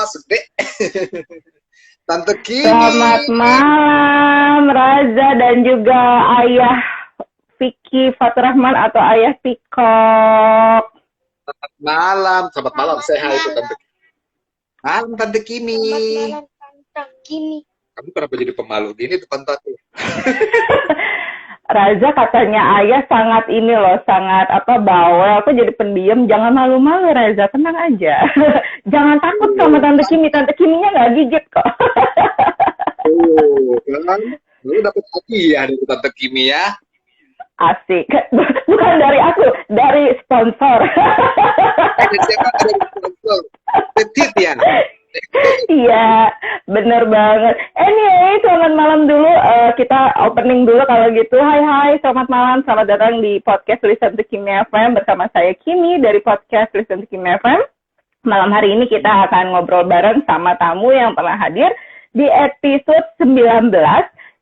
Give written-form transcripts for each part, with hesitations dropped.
masuk deh. Tante Kimi. Selamat malam, Raza dan juga Ayah Vicky Faturrahman atau Ayah Pikok. Selamat malam. Saya hai itu Tante. Malam Tante Kimi. Selamat malam Tante Kimi. Kamu kenapa jadi pemalu gini depan Tante? Raza katanya Ayah sangat sangat bawel. Aku jadi pendiam. Jangan malu-malu Raza, tenang aja. Jangan takut sama Tante Kimi. Tante Kiminya nggak gigit kok. Kan? Lu dapat hadiah dari Tante Kimi ya? Asik. Bukan dari aku, dari sponsor. Dari sponsor. Petit ya? Iya, bener banget. Anyway, selamat malam dulu. Kita opening dulu kalau gitu. Hai, selamat malam. Selamat datang di podcast Listen to Kimi FM bersama saya Kimi dari podcast Listen to Kimi FM. Malam hari ini kita akan ngobrol bareng sama tamu yang pernah hadir di episode 19,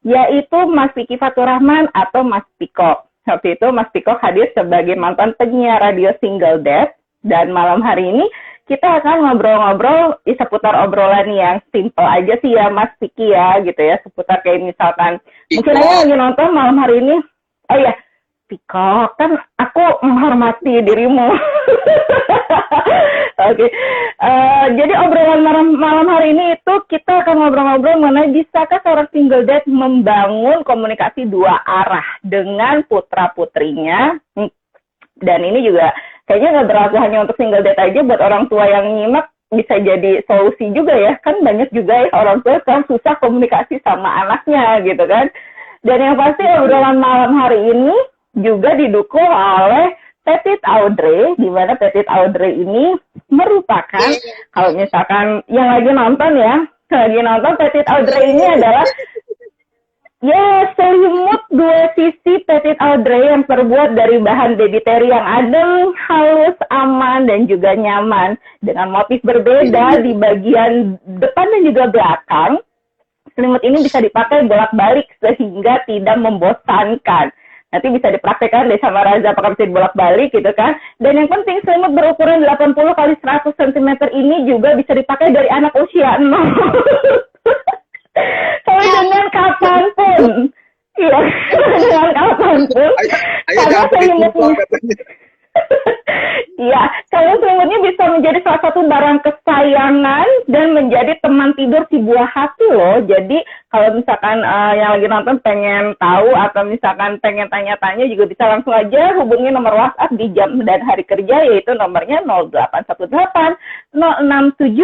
yaitu Mas Vicky Faturrahman atau Mas Pikok. Waktu itu Mas Pikok hadir sebagai mantan penyiar radio Single Dad. Dan malam hari ini kita akan ngobrol-ngobrol seputar obrolan yang simple aja sih ya Mas Vicky ya gitu ya. Seputar kayak misalkan, mungkin aja lagi nonton malam hari ini. Oh iya, Pikok, kan aku menghormati dirimu. Oke. Jadi obrolan malam hari ini itu kita akan ngobrol-ngobrol mengenai bisakah seorang single dad membangun komunikasi dua arah dengan putra-putrinya. Dan ini juga kayaknya nggak berlaku hanya untuk single dad aja, buat orang tua yang nyimak bisa jadi solusi juga ya. Kan banyak juga ya orang tua yang susah komunikasi sama anaknya gitu kan. Dan yang pasti obrolan malam hari ini juga didukung oleh Petit Audrey, di mana Petit Audrey ini merupakan, kalau misalkan yang lagi nonton Petit Audrey ini adalah selimut dua sisi Petit Audrey yang terbuat dari bahan baby terry yang adem, halus, aman, dan juga nyaman. Dengan motif berbeda di bagian depan dan juga belakang, selimut ini bisa dipakai bolak-balik sehingga tidak membosankan. Nanti bisa dipraktekkan deh sama Raza apakah bisa dibolak-balik gitu kan. Dan yang penting selimut berukuran 80 kali 100 cm ini juga bisa dipakai dari anak usia 0. Sampai dengan kapanpun. Iya, dengan kapanpun. Karena selimutnya. Iya, karena selimutnya bisa menjadi salah satu barang kesayangan dan menjadi teman tidur si buah hati loh. Jadi kalau misalkan yang lagi nonton pengen tahu atau misalkan pengen tanya-tanya juga bisa langsung aja hubungi nomor WhatsApp di jam dan hari kerja, yaitu nomornya 0818 067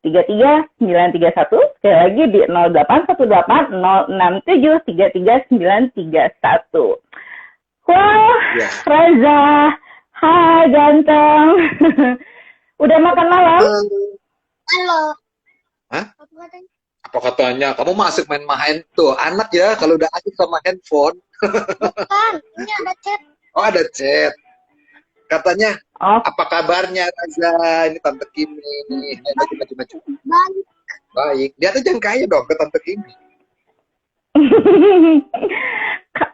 33931. Sekali lagi di 0818 067 33931. Wah, ya. Raza, hai ganteng. Udah makan malam? Halo. Hah? Apa katanya? Kamu masuk main tuh anak ya kalau udah asik sama handphone. Bukan, ini ada chat. Oh, ada chat. Katanya, apa kabarnya Raza? Ini Tante Kimi. Maju. Baik. Dia tuh jangan kaya dong ke Tante Kimi.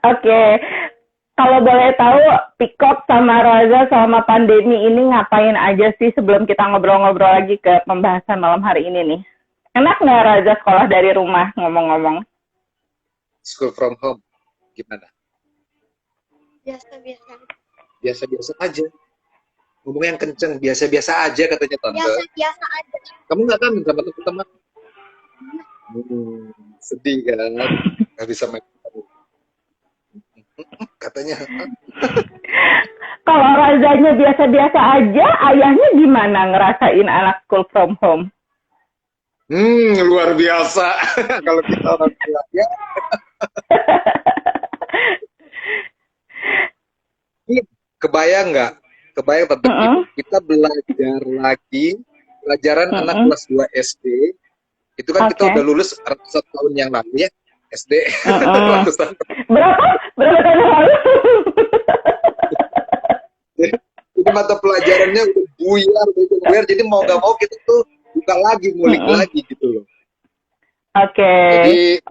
Oke. Kalau boleh tahu, Pikok sama Raza selama pandemi ini ngapain aja sih sebelum kita ngobrol-ngobrol lagi ke pembahasan malam hari ini nih? Enak nggak Raza sekolah dari rumah ngomong-ngomong? School from home, gimana? Biasa-biasa. Biasa-biasa aja. Ngomong yang kenceng, biasa-biasa aja katanya Tante. Biasa-biasa aja. Kamu nggak kan sama teman-teman? Sedih kan? Nggak bisa main. Katanya. Kalau Razanya biasa-biasa aja, ayahnya gimana ngerasain anak school from home? Luar biasa. Kalau kita orang tua ya. Kebayang nggak? Kebayang Tante kita belajar lagi pelajaran anak kelas 2 SD. Itu kan kita udah lulus 1 tahun yang lalu ya. SD. Berapa tahun lalu? Jadi mata pelajarannya udah buyar, jadi mau nggak mau kita tuh buka lagi, ngulik lagi gitu loh. Jadi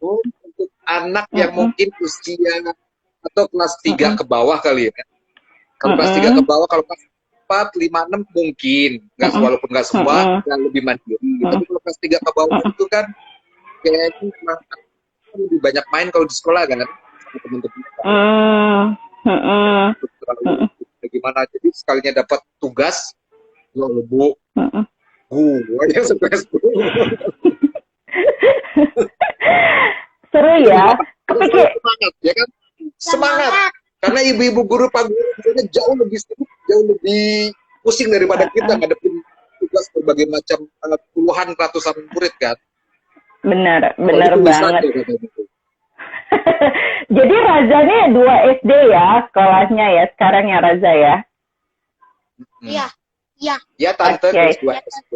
untuk anak yang mungkin usia atau kelas 3 ke bawah kali ya. Kalau kelas 3 ke bawah, kalau 4, 5, 6 mungkin. Walaupun nggak semua, yang lebih mandiri. Tapi kalau kelas 3 ke bawah itu kan kayaknya lebih banyak main kalau di sekolah kan sama teman-teman. Gimana, jadi sekalinya dapat tugas, bu, gue yang stres. Seru ya. Kepikir semangat, ya kan? Semangat. Karena ibu-ibu guru Pak Guru biasanya jauh lebih sibuk, jauh lebih pusing daripada kita ngadepin tugas berbagai macam puluhan ratusan murid kan. Benar banget. Jadi Raza ini 2 SD ya sekolahnya ya sekarang ya Raza ya? Iya. Iya. Ya tante, Okay. 2 SD.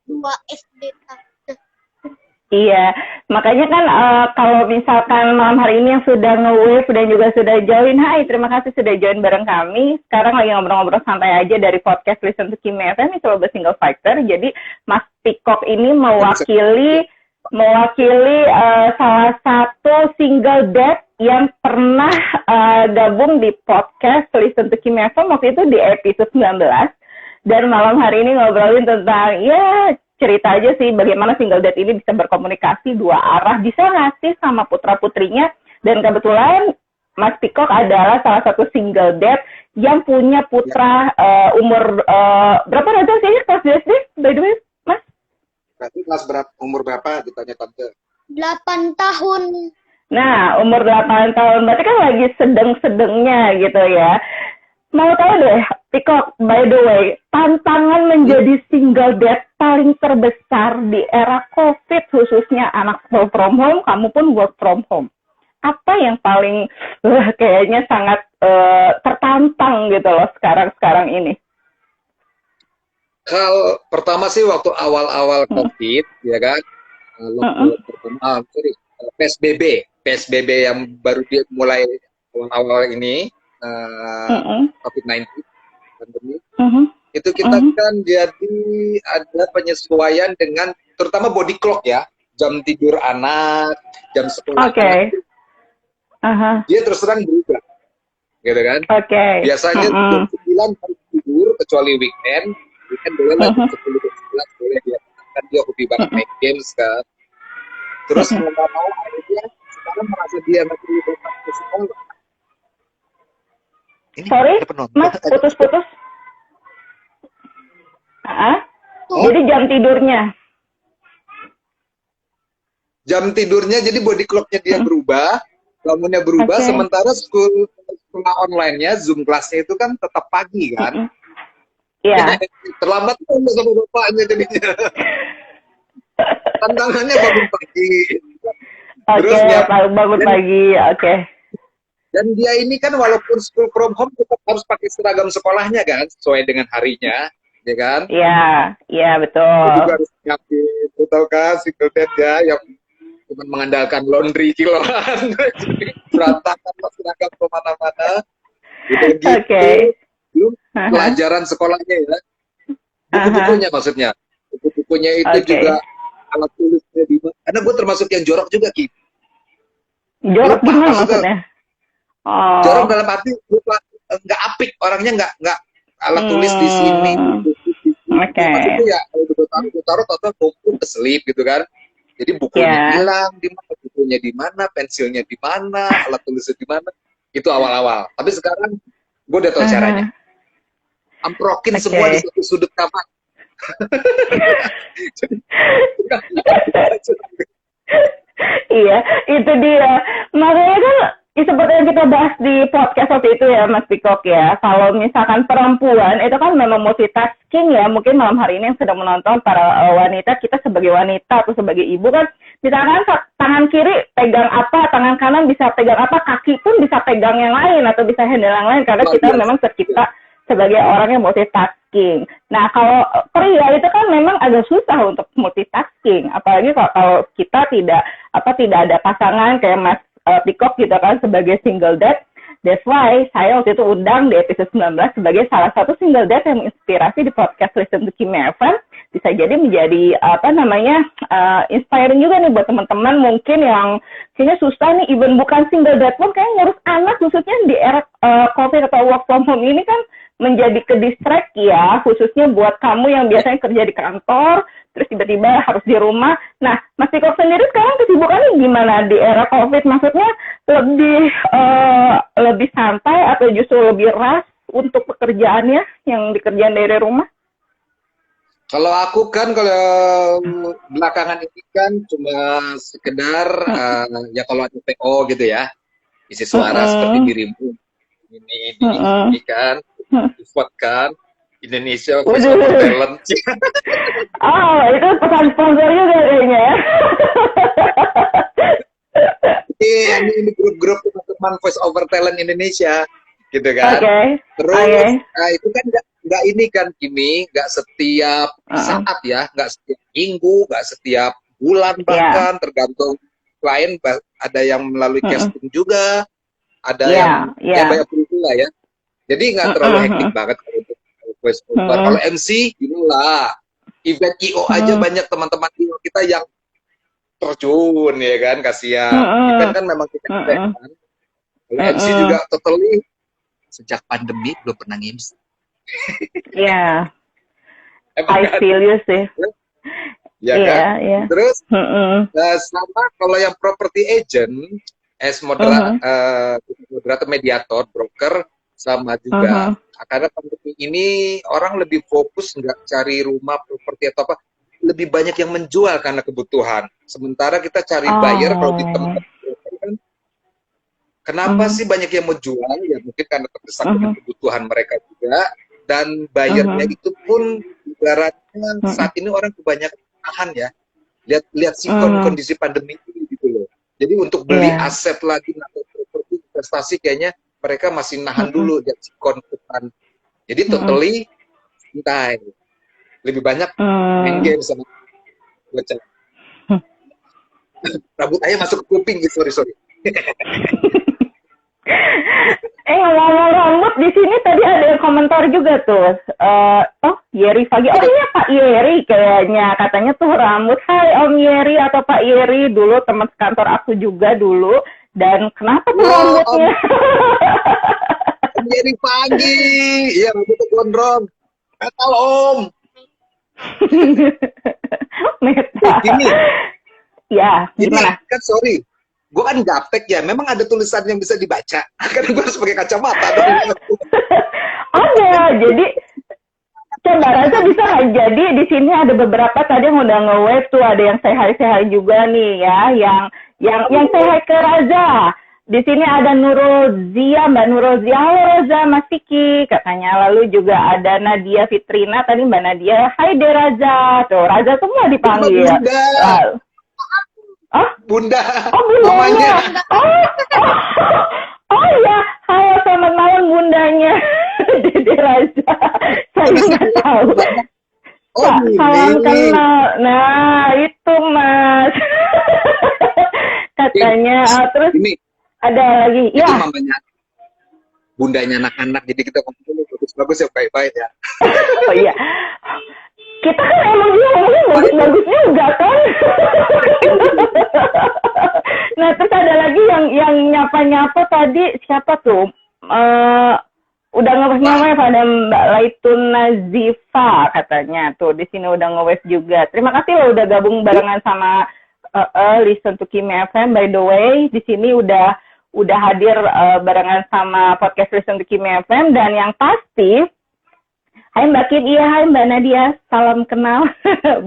2 SD tante. Iya, makanya kan kalau misalkan malam hari ini yang sudah nge-wave dan juga sudah join, hai terima kasih sudah join bareng kami. Sekarang lagi ngobrol-ngobrol santai aja dari podcast Listen to Kimia FM, itu Global Single Fighter. Jadi Mas Peacock ini mewakili salah satu single dad yang pernah gabung di podcast Listen to Kimia FM waktu itu di episode 19. Dan malam hari ini ngobrolin tentang ya cerita aja sih bagaimana single dad ini bisa berkomunikasi 2 arah, bisa ngasih sama putra-putrinya. Dan kebetulan Mas Peacock adalah salah satu single dad yang punya putra umur berapa aja sih kelas SD by the way Mas? Berarti kelas berapa, umur berapa ditanya tante? 8 tahun. Nah, umur 8 tahun berarti kan lagi sedang-sedangnya gitu ya. Mau tahu deh, Peacock, by the way, tantangan menjadi single dad paling terbesar di era COVID, khususnya anak work from home, kamu pun work from home. Apa yang paling kayaknya sangat tertantang gitu loh sekarang ini? Kalau pertama sih waktu awal-awal COVID, ya kan, pertama, PSBB yang baru mulai awal-awal ini. COVID-19 pandemi, itu kita kan jadi ada penyesuaian dengan terutama body clock ya, jam tidur anak, jam sekolah anak, dia terus terang berubah, gitu kan? Biasanya jam 9 harus tidur kecuali weekend boleh lah jam 10 jam 11 boleh dia, kan dia hobi banget main games kan. Terus mau nggak mau akhirnya sekarang merasa dia nggak perlu datang ke sekolah. Sorry, Mas, putus-putus. Jadi jam tidurnya jadi body clock-nya dia berubah, bangunnya berubah, sementara sekolah online-nya, Zoom kelasnya itu kan tetap pagi kan. Iya. Terlambat kan sama bapaknya jadinya. Tantangannya bangun pagi. Terus bangun pagi, Dan dia ini kan walaupun school from home tetap harus pakai seragam sekolahnya kan, sesuai dengan harinya, ya kan? Iya betul. Dia juga harus nyiapin, betul kan, single dad ya, yang cuma mengandalkan laundry kiloan, berantakan seragam kemana-mana, gitu. Belum pelajaran sekolahnya ya, buku-bukunya maksudnya, buku-bukunya itu juga alat tulisnya di mana? Karena gue termasuk yang jorok juga, Ki. Jorok gimana maksudnya? Jorok dalam arti nggak apik, orangnya nggak alat tulis di sini. Maksudnya ya kalau taruh numpuk keselip gitu kan. Jadi bukunya hilang di mana, bukunya di mana, pensilnya di mana, alat tulisnya di mana. Itu awal-awal. Tapi sekarang gue udah tahu caranya. Amprokin semua di satu sudut kamar. Iya, itu dia. Makanya kan seperti yang kita bahas di podcast waktu itu ya Mas Peacock ya, kalau misalkan perempuan itu kan memang multitasking ya, mungkin malam hari ini yang sedang menonton para wanita, kita sebagai wanita atau sebagai ibu kan, misalkan tangan kiri pegang apa, tangan kanan bisa pegang apa, kaki pun bisa pegang yang lain atau bisa handle yang lain, karena kita memang tercipta sebagai orang yang multitasking. Nah kalau pria itu kan memang agak susah untuk multitasking, apalagi kalau kita tidak ada pasangan kayak Mas Peacock gitu kan sebagai single dad. That's why saya waktu itu undang di episode 19 sebagai salah satu single dad yang menginspirasi di podcast Listen to Kimia FM. bisa jadi menjadi inspiring juga nih buat teman-teman mungkin yang kayaknya susah nih, even bukan single dad pun kayak ngurus anak, khususnya di era COVID atau work from home ini kan menjadi ke distract ya, khususnya buat kamu yang biasanya kerja di kantor, terus tiba-tiba harus di rumah. Nah, Mas Tiko sendiri sekarang kesibukannya gimana di era COVID? Maksudnya lebih santai atau justru lebih ras untuk pekerjaannya yang dikerjain dari rumah? Kalau aku kan kalau belakangan ini kan cuma sekedar ya kalau ada PO gitu ya, isi suara seperti dirimu ini kan, vote kan Indonesia Voice of Talent. Oh, itu pesan sponsor juga kayaknya. Ini grup-grup teman-teman Voice Over Talent Indonesia gitu kan. Terus itu kan nggak ini kan Kimi, nggak setiap saat ya, nggak setiap minggu, nggak setiap bulan bahkan, tergantung klien. Ada yang melalui casting juga, ada yang banyak lah ya. Jadi nggak terlalu hektik banget kalau untuk voice over. Kalau MC inilah event IO aja banyak teman-teman IO kita yang terjun ya kan, kasihan. Event kan memang kita kan. Kalau MC juga totally sejak pandemi belum pernah MC. Iya. I feel you sih. Ya kan? Terus sama kalau yang property agent as moderator, mediator, broker sama juga. Karena pandemi ini orang lebih fokus nggak cari rumah properti atau apa, lebih banyak yang menjual karena kebutuhan. Sementara kita cari buyer kalau di tempat kan, kenapa sih banyak yang menjual? Ya mungkin karena terdesak dengan kebutuhan mereka juga. Dan bayarnya itu pun ibaratnya saat ini orang kebanyakan tahan ya. Lihat kondisi pandemi ini gitu loh. Jadi untuk beli aset lagi atau properti investasi kayaknya mereka masih nahan dulu lihat sikon depan. Jadi totally santai. Lebih banyak main game sama baca. Rambut ayah masuk ke kuping gitu, sorry. Ngomong rambut di sini tadi ada komentar juga tuh. Yeri Fagi. Oh iya Pak Yeri kayaknya. Katanya tuh rambut. Hai Om Yeri atau Pak Yeri. Dulu teman kantor aku juga dulu. Dan kenapa tuh rambutnya? Om Yeri Fagi. Iya rambutnya gondrong. Metal Om. Metal. Gini. Ya, gimana? Kan sorry. Gue kan gaptek ya, memang ada tulisan yang bisa dibaca. Karena gue harus pakai kacamata dong. Ada, jadi coba Raza bisa jadi di sini ada beberapa tadi yang udah nge-wave tuh, ada yang say hi juga nih ya, yang say hi ke Raza. Di sini ada Nurozia, Mbak Nurozia. Halo Raza, Mas Kiki katanya. Lalu juga ada Nadia Fitrina, tadi Mbak Nadia. Hai deh Raza. Tuh, Raza semua dipanggil. Bunda. Bundanya. Oh ya, halo selamat malam bundanya. Dede Raza. Saya nggak tahu. Salam kenal. Nah, itu Mas. Katanya. Terus ini, ada lagi. Ya. Mamanya bundanya anak-anak. Jadi kita ngomong bagus-bagus ya, baik-baik ya. Oh iya. Kita kan emang ngomongnya bagus-bagusnya enggak kan? Nah, terus ada lagi yang nyapa-nyapa tadi, siapa tuh? Udah nge-wave pada Mbak Laitun Nazifa katanya. Tuh, di sini udah nge-wave juga. Terima kasih loh udah gabung barengan sama Listen to Kimi FM. By the way, di sini udah hadir barengan sama podcast Listen to Kimi FM. Dan yang pasti, hai Mbak Kim, iya hai Mbak Nadia, salam kenal.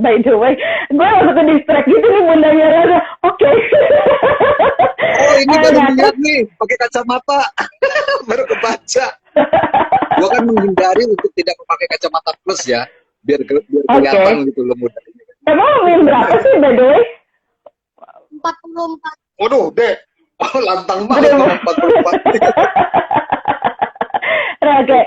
By the way, gue langsung ke distract gitu nih bundanya Raza. Oke. Oh ini baru lihat nih, pakai kacamata. Baru kebaca. Gue kan menghindari untuk tidak memakai kacamata plus ya, biar kelihatan gitu loh mudanya. Emang min berapa sih by the way? 44. Waduh, deh. Oh, lantang banget 44. Oke,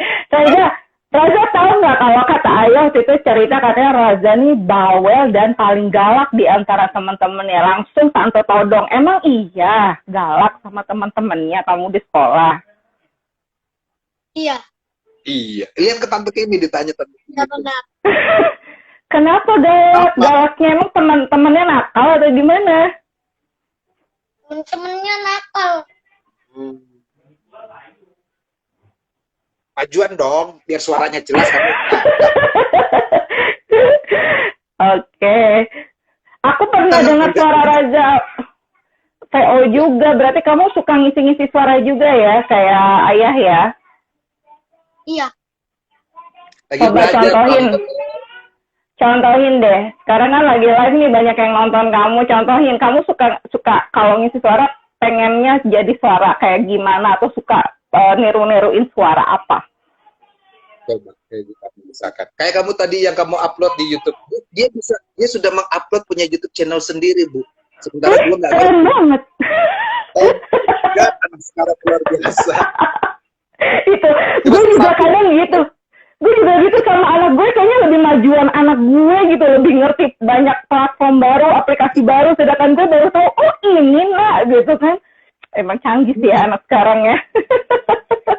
Raza tahu nggak kalau kata ayah waktu itu cerita katanya Raza nih bawel dan paling galak di antara teman-temannya, langsung tante todong. Emang iya galak sama teman-temannya kamu di sekolah? Iya. Iya, lihat ke tante Kimi ditanya tante. Iya benar. Kenapa galak? Apa? Galaknya emang teman-temannya nakal atau gimana? Temen-temennya nakal. Majuan dong, biar suaranya jelas kamu. Oke. Aku pernah dengar suara Raja VO juga. Berarti kamu suka ngisi-ngisi suara juga ya, kayak ayah ya? Iya. Lagi Coba belajar. contohin. Contohin deh. Sekarang kan lagi live nih, banyak yang nonton kamu. Contohin, kamu suka kalau ngisi suara pengennya jadi suara kayak gimana, atau suka niru-niruin suara apa? Coba kayak gitu misalkan. Kayak kamu tadi yang kamu upload di YouTube, dia sudah mengupload punya YouTube channel sendiri, Bu. Sementara gue nggak Keren ngerti. banget. Oh, enggak, anak sekarang luar biasa. Itu, gue juga kadang gitu. Gue juga gitu sama anak gue, kayaknya lebih majuan anak gue gitu, lebih ngerti banyak platform baru, aplikasi baru, sedangkan gue baru tahu, oh ini nak, gitu kan. Emang canggih sih ya anak sekarang ya.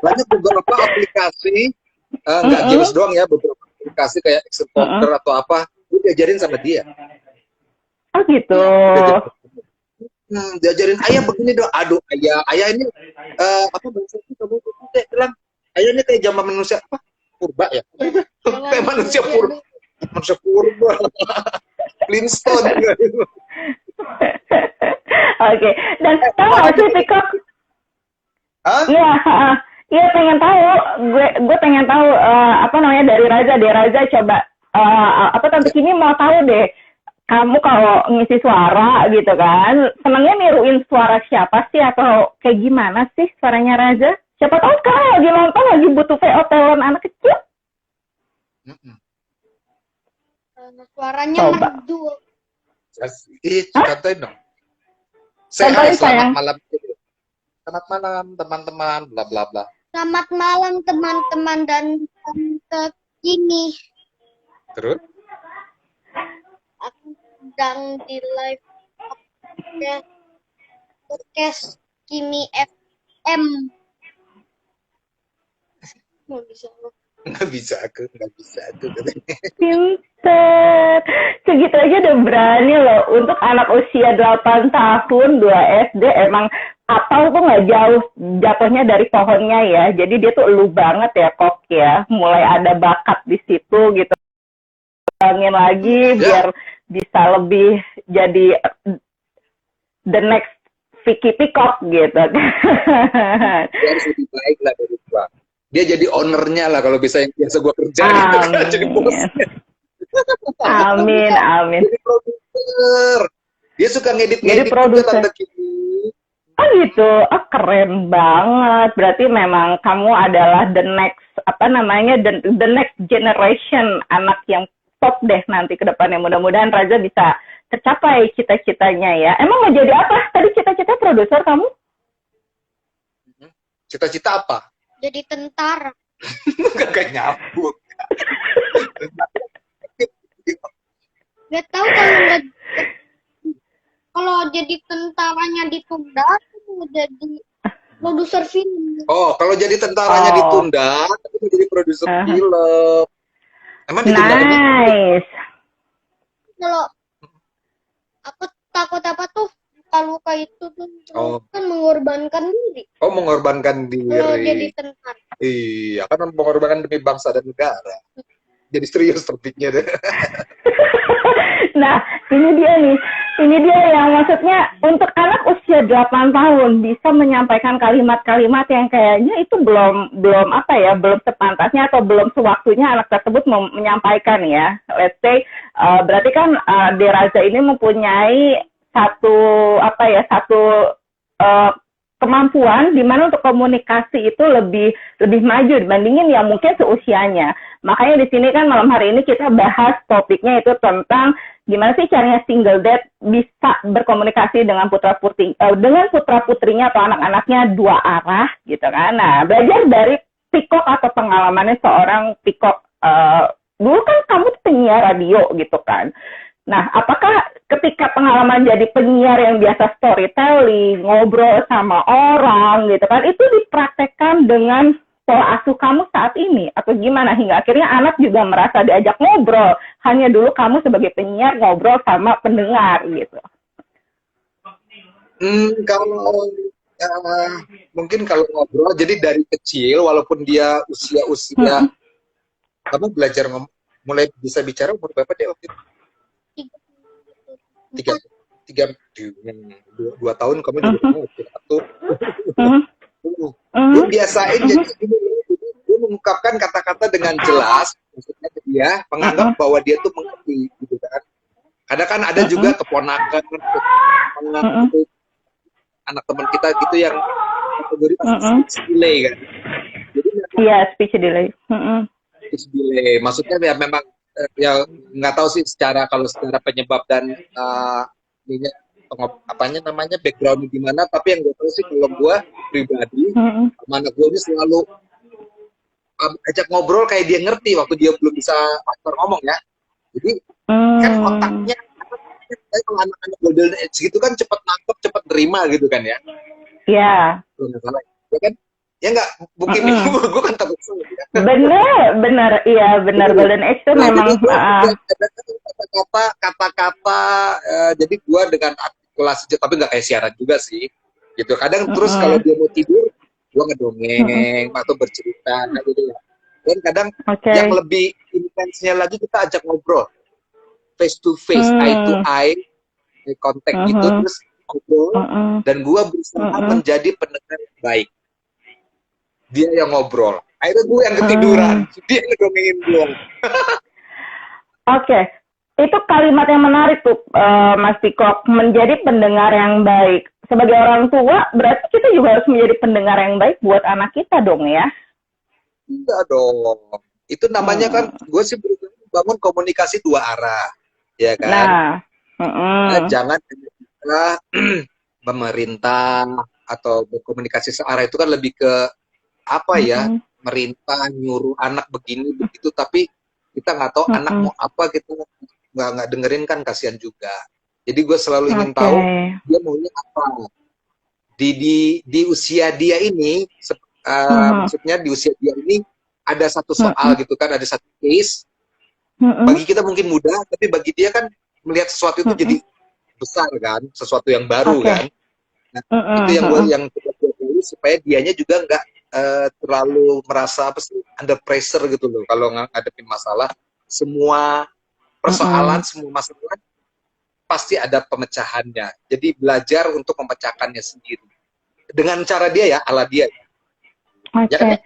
Banyak beberapa aplikasi, nggak games doang ya, beberapa aplikasi kayak Excel Poker atau apa, gue diajarin sama dia. Oh gitu. Diajarin ayah begini dong, aduh ayah ini apa bahasa itu kamu bilang ayah ini kayak zaman manusia apa purba ya, kayak manusia purba Flintstone. Oke, dan tahu nggak sih Pikok? Iya, iya pengen tahu. Gue pengen tahu apa namanya dari Raja coba apa tante Kimi mau tahu deh. Kamu kalau ngisi suara gitu kan, senangnya niruin suara siapa sih atau kayak gimana sih suaranya Raja? Siapa tahu sekarang lagi nonton lagi butuh VO talent anak kecil. Suaranya merdu. Contohin dong. Selamat malam. Selamat malam teman-teman, bla bla bla. Selamat malam teman-teman dan tante Kimi. Terus? Aku sedang di live podcast Kimi FM. Nggak bisa aku. Pinter. Segitu aja udah berani loh. Untuk anak usia 8 tahun, 2 SD, emang apel tuh nggak jauh jatuhnya dari pohonnya ya. Jadi dia tuh elu banget ya, Kok ya. Mulai ada bakat di situ gitu. Bangin lagi biar bisa lebih jadi the next Vicky Peacock gitu. Dia harus lebih baik lah dari gua. Dia jadi ownernya lah kalau bisa yang biasa gua kerja gitu kan, jadi bosnya. Amin. Jadi produser. Dia suka ngedit produser. Tante Kimi. Oh gitu, oh keren banget. Berarti memang kamu adalah the next the next generation anak yang top deh nanti ke depannya. Mudah-mudahan Raja bisa tercapai cita-citanya ya. Emang mau jadi apa? Tadi cita-cita produser kamu? Cita-cita apa? Jadi tentara. Gak nyambung. Gak tahu kalau jadi tentaranya ditunda, aku mau jadi produser film. Oh, kalau jadi tentaranya ditunda, aku mau jadi produser film. Emang ditunda? Nice. Kalau aku takut apa tuh luka-luka itu tuh kan mengorbankan diri. Oh, mengorbankan diri. Kalau jadi tentara. Iya, kan mengorbankan demi bangsa dan negara. Jadi serius topiknya deh. Nah, ini dia yang maksudnya untuk anak usia 8 tahun bisa menyampaikan kalimat-kalimat yang kayaknya itu belum sepantasnya atau belum sewaktunya anak tersebut menyampaikan ya. Let's say berarti kan Deraza ini mempunyai satu kemampuan di mana untuk komunikasi itu lebih maju dibandingin yang mungkin seusianya. Makanya di sini kan malam hari ini kita bahas topiknya itu tentang gimana sih caranya single dad bisa berkomunikasi dengan putra-putrinya atau anak-anaknya dua arah gitu kan. Nah, belajar dari Peacock atau pengalamannya seorang Peacock. Dulu kan kamu penyiar radio gitu kan. Nah, apakah ketika pengalaman jadi penyiar yang biasa storytelling, ngobrol sama orang gitu kan, itu dipraktekkan dengan pola asuh kamu saat ini atau gimana hingga akhirnya anak juga merasa diajak ngobrol, hanya dulu kamu sebagai penyiar ngobrol sama pendengar gitu. Kalau mungkin kalau ngobrol, jadi dari kecil walaupun dia usia kamu belajar mulai bisa bicara umur berapa deh waktu itu? Dua tahun kamu juga ngomong satu. Gue biasain jadi gue mengungkapkan kata-kata dengan jelas, maksudnya dia menganggap bahwa dia tuh mengerti gitu kan. Kadang kan ada juga keponakan anak teman kita gitu yang kategori speech delay kan. Jadi speech delay. Speech delay, maksudnya ya memang ya nggak tahu sih kalau secara penyebab dan apanya namanya background gimana, tapi yang gue tahu sih kalau gue pribadi anak gue ini selalu ajak ngobrol kayak dia ngerti waktu dia belum bisa ngomong ya. Jadi kan otaknya kalau anak-anak golden age gitu kan cepat nangkep, cepat terima gitu kan ya. Iya. Ya kan? Ya nggak, mungkin gue kan takut bener, iya benar. Golden age itu memang kata-kata jadi gue dengan artikulasi, tapi nggak kayak siaran juga sih gitu. Kadang terus kalau dia mau tidur gue ngedongeng atau bercerita gitu ya. Dan kadang yang lebih intensnya lagi kita ajak ngobrol face to face, eye to eye contact gitu, terus ngobrol dan gue berusaha menjadi pendengar yang baik. Dia yang ngobrol, akhirnya gue yang ketiduran, dia ngedongengin gue. Oke, itu kalimat yang menarik tuh, Mas Pikok, menjadi pendengar yang baik. Sebagai orang tua, berarti kita juga harus menjadi pendengar yang baik buat anak kita dong ya? Iya dong, itu namanya kan, gue sih bangun komunikasi dua arah, ya kan? Nah, jangan kita pemerintah atau berkomunikasi searah itu kan lebih ke apa ya, merintah, nyuruh anak begini begitu, tapi kita nggak tahu anak mau apa, kita nggak dengerin kan, kasihan juga. Jadi gue selalu ingin tahu dia maunya apa di usia dia ini, maksudnya di usia dia ini ada satu soal gitu kan, ada satu case. Bagi kita mungkin mudah, tapi bagi dia kan melihat sesuatu itu jadi besar kan, sesuatu yang baru kan. Nah, itu yang kita pelajari supaya dianya juga nggak terlalu merasa apa sih, under pressure gitu loh kalau ngadepin masalah. Semua persoalan, semua masalah pasti ada pemecahannya. Jadi belajar untuk memecahkannya sendiri dengan cara dia ya, ala dia. Ya kan?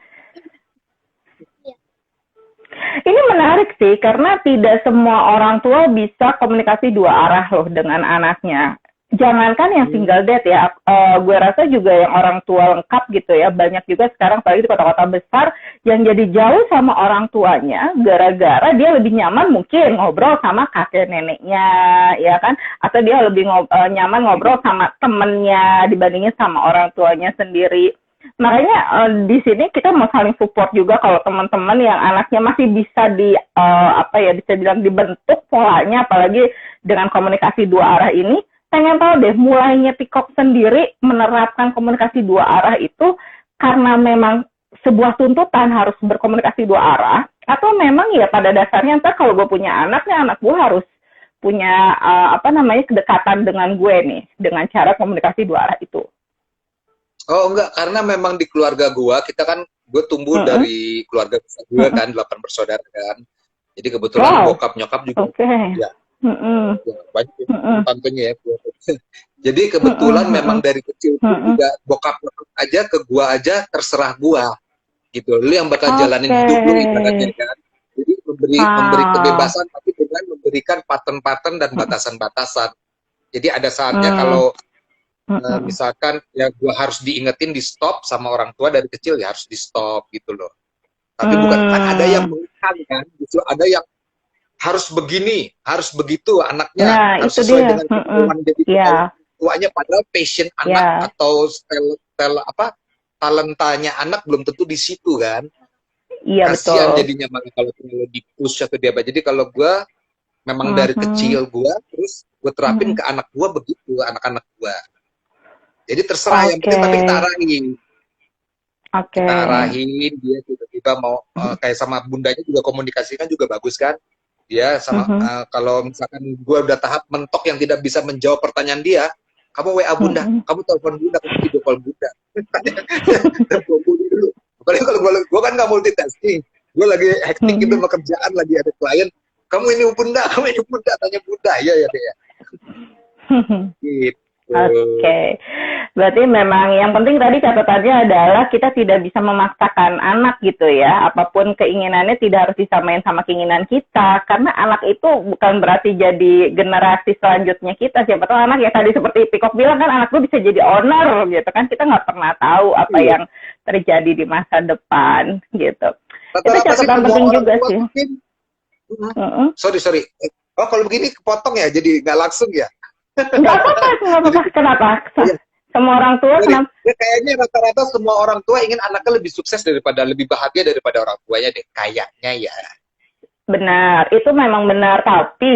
Ini menarik sih, karena tidak semua orang tua bisa komunikasi dua arah loh dengan anaknya. Jangankan yang single dad ya, gue rasa juga yang orang tua lengkap gitu ya, banyak juga sekarang apalagi di kota-kota besar yang jadi jauh sama orang tuanya gara-gara dia lebih nyaman mungkin ngobrol sama kakek neneknya, ya kan? Atau dia lebih nyaman ngobrol sama temennya dibandingin sama orang tuanya sendiri. Makanya di sini kita mau saling support juga kalau teman-teman yang anaknya masih bisa bisa bilang dibentuk polanya, apalagi dengan komunikasi dua arah ini. Pengen tahu deh, mulainya Pikok sendiri menerapkan komunikasi dua arah itu karena memang sebuah tuntutan harus berkomunikasi dua arah, atau memang ya pada dasarnya ntar kalau gue punya anaknya, anak gue harus punya kedekatan dengan gue nih dengan cara komunikasi dua arah itu. Oh enggak, karena memang di keluarga kita kan, gue tumbuh dari keluarga besar gue kan, 8 bersaudara kan. Jadi kebetulan bokap nyokap juga. Ya. Ya, banyak tantenya ya. Jadi kebetulan memang dari kecil juga bokap aja ke gua aja terserah gua gitu. Lu yang bakal jalanin hidup lu ibaratnya kan. Jadi memberi kebebasan, tapi dengan memberikan paten-paten dan batasan-batasan. Jadi ada saatnya kalau misalkan ya gua harus diingetin di stop sama orang tua dari kecil, ya harus di stop gitu loh. Tapi bukan kan ada yang mengekang kan, justru ada yang harus begini, harus begitu anaknya, harus sesuai dengan kebutuhan jadi tuanya, padahal passion anak atau talentanya anak belum tentu di situ kan. Iya, kasian betul. Jadinya malah kalau di push atau dia jadi kalau gue memang dari kecil gue terus gue terapin ke anak gue begitu, anak-anak gue. Jadi terserah yang penting tapi kita arahin. Oke. Kita arahin, dia tiba-tiba mau kayak sama bundanya juga komunikasi kan juga bagus kan. Dia sama kalau misalkan gue udah tahap mentok yang tidak bisa menjawab pertanyaan dia, kamu WA bunda, kamu telepon bunda, kamu video call bunda. Telepon bunda dulu. Apalagi kalau gue kan nggak multitasking, gue lagi hektik gitu sama kerjaan, lagi ada klien, kamu ini bunda, tanya bunda, iya ya deh ya. Gitu. Oke. Berarti memang yang penting tadi catatannya adalah kita tidak bisa memaksakan anak gitu ya. Apapun keinginannya tidak harus disamain sama keinginan kita. Karena anak itu bukan berarti jadi generasi selanjutnya kita. Siapa tahu anak ya tadi seperti Pikok bilang kan, anak tuh bisa jadi owner gitu kan. Kita nggak pernah tahu apa yang terjadi di masa depan gitu. Itu catatan penting juga sih. Sorry. Oh kalau begini kepotong ya, jadi nggak langsung ya? Nggak apa-apa. Kenapa? Semua orang tua kenapa? Ya, kayaknya rata-rata semua orang tua ingin anaknya lebih sukses lebih bahagia daripada orang tuanya deh, kayaknya ya. Benar, itu memang benar. Tapi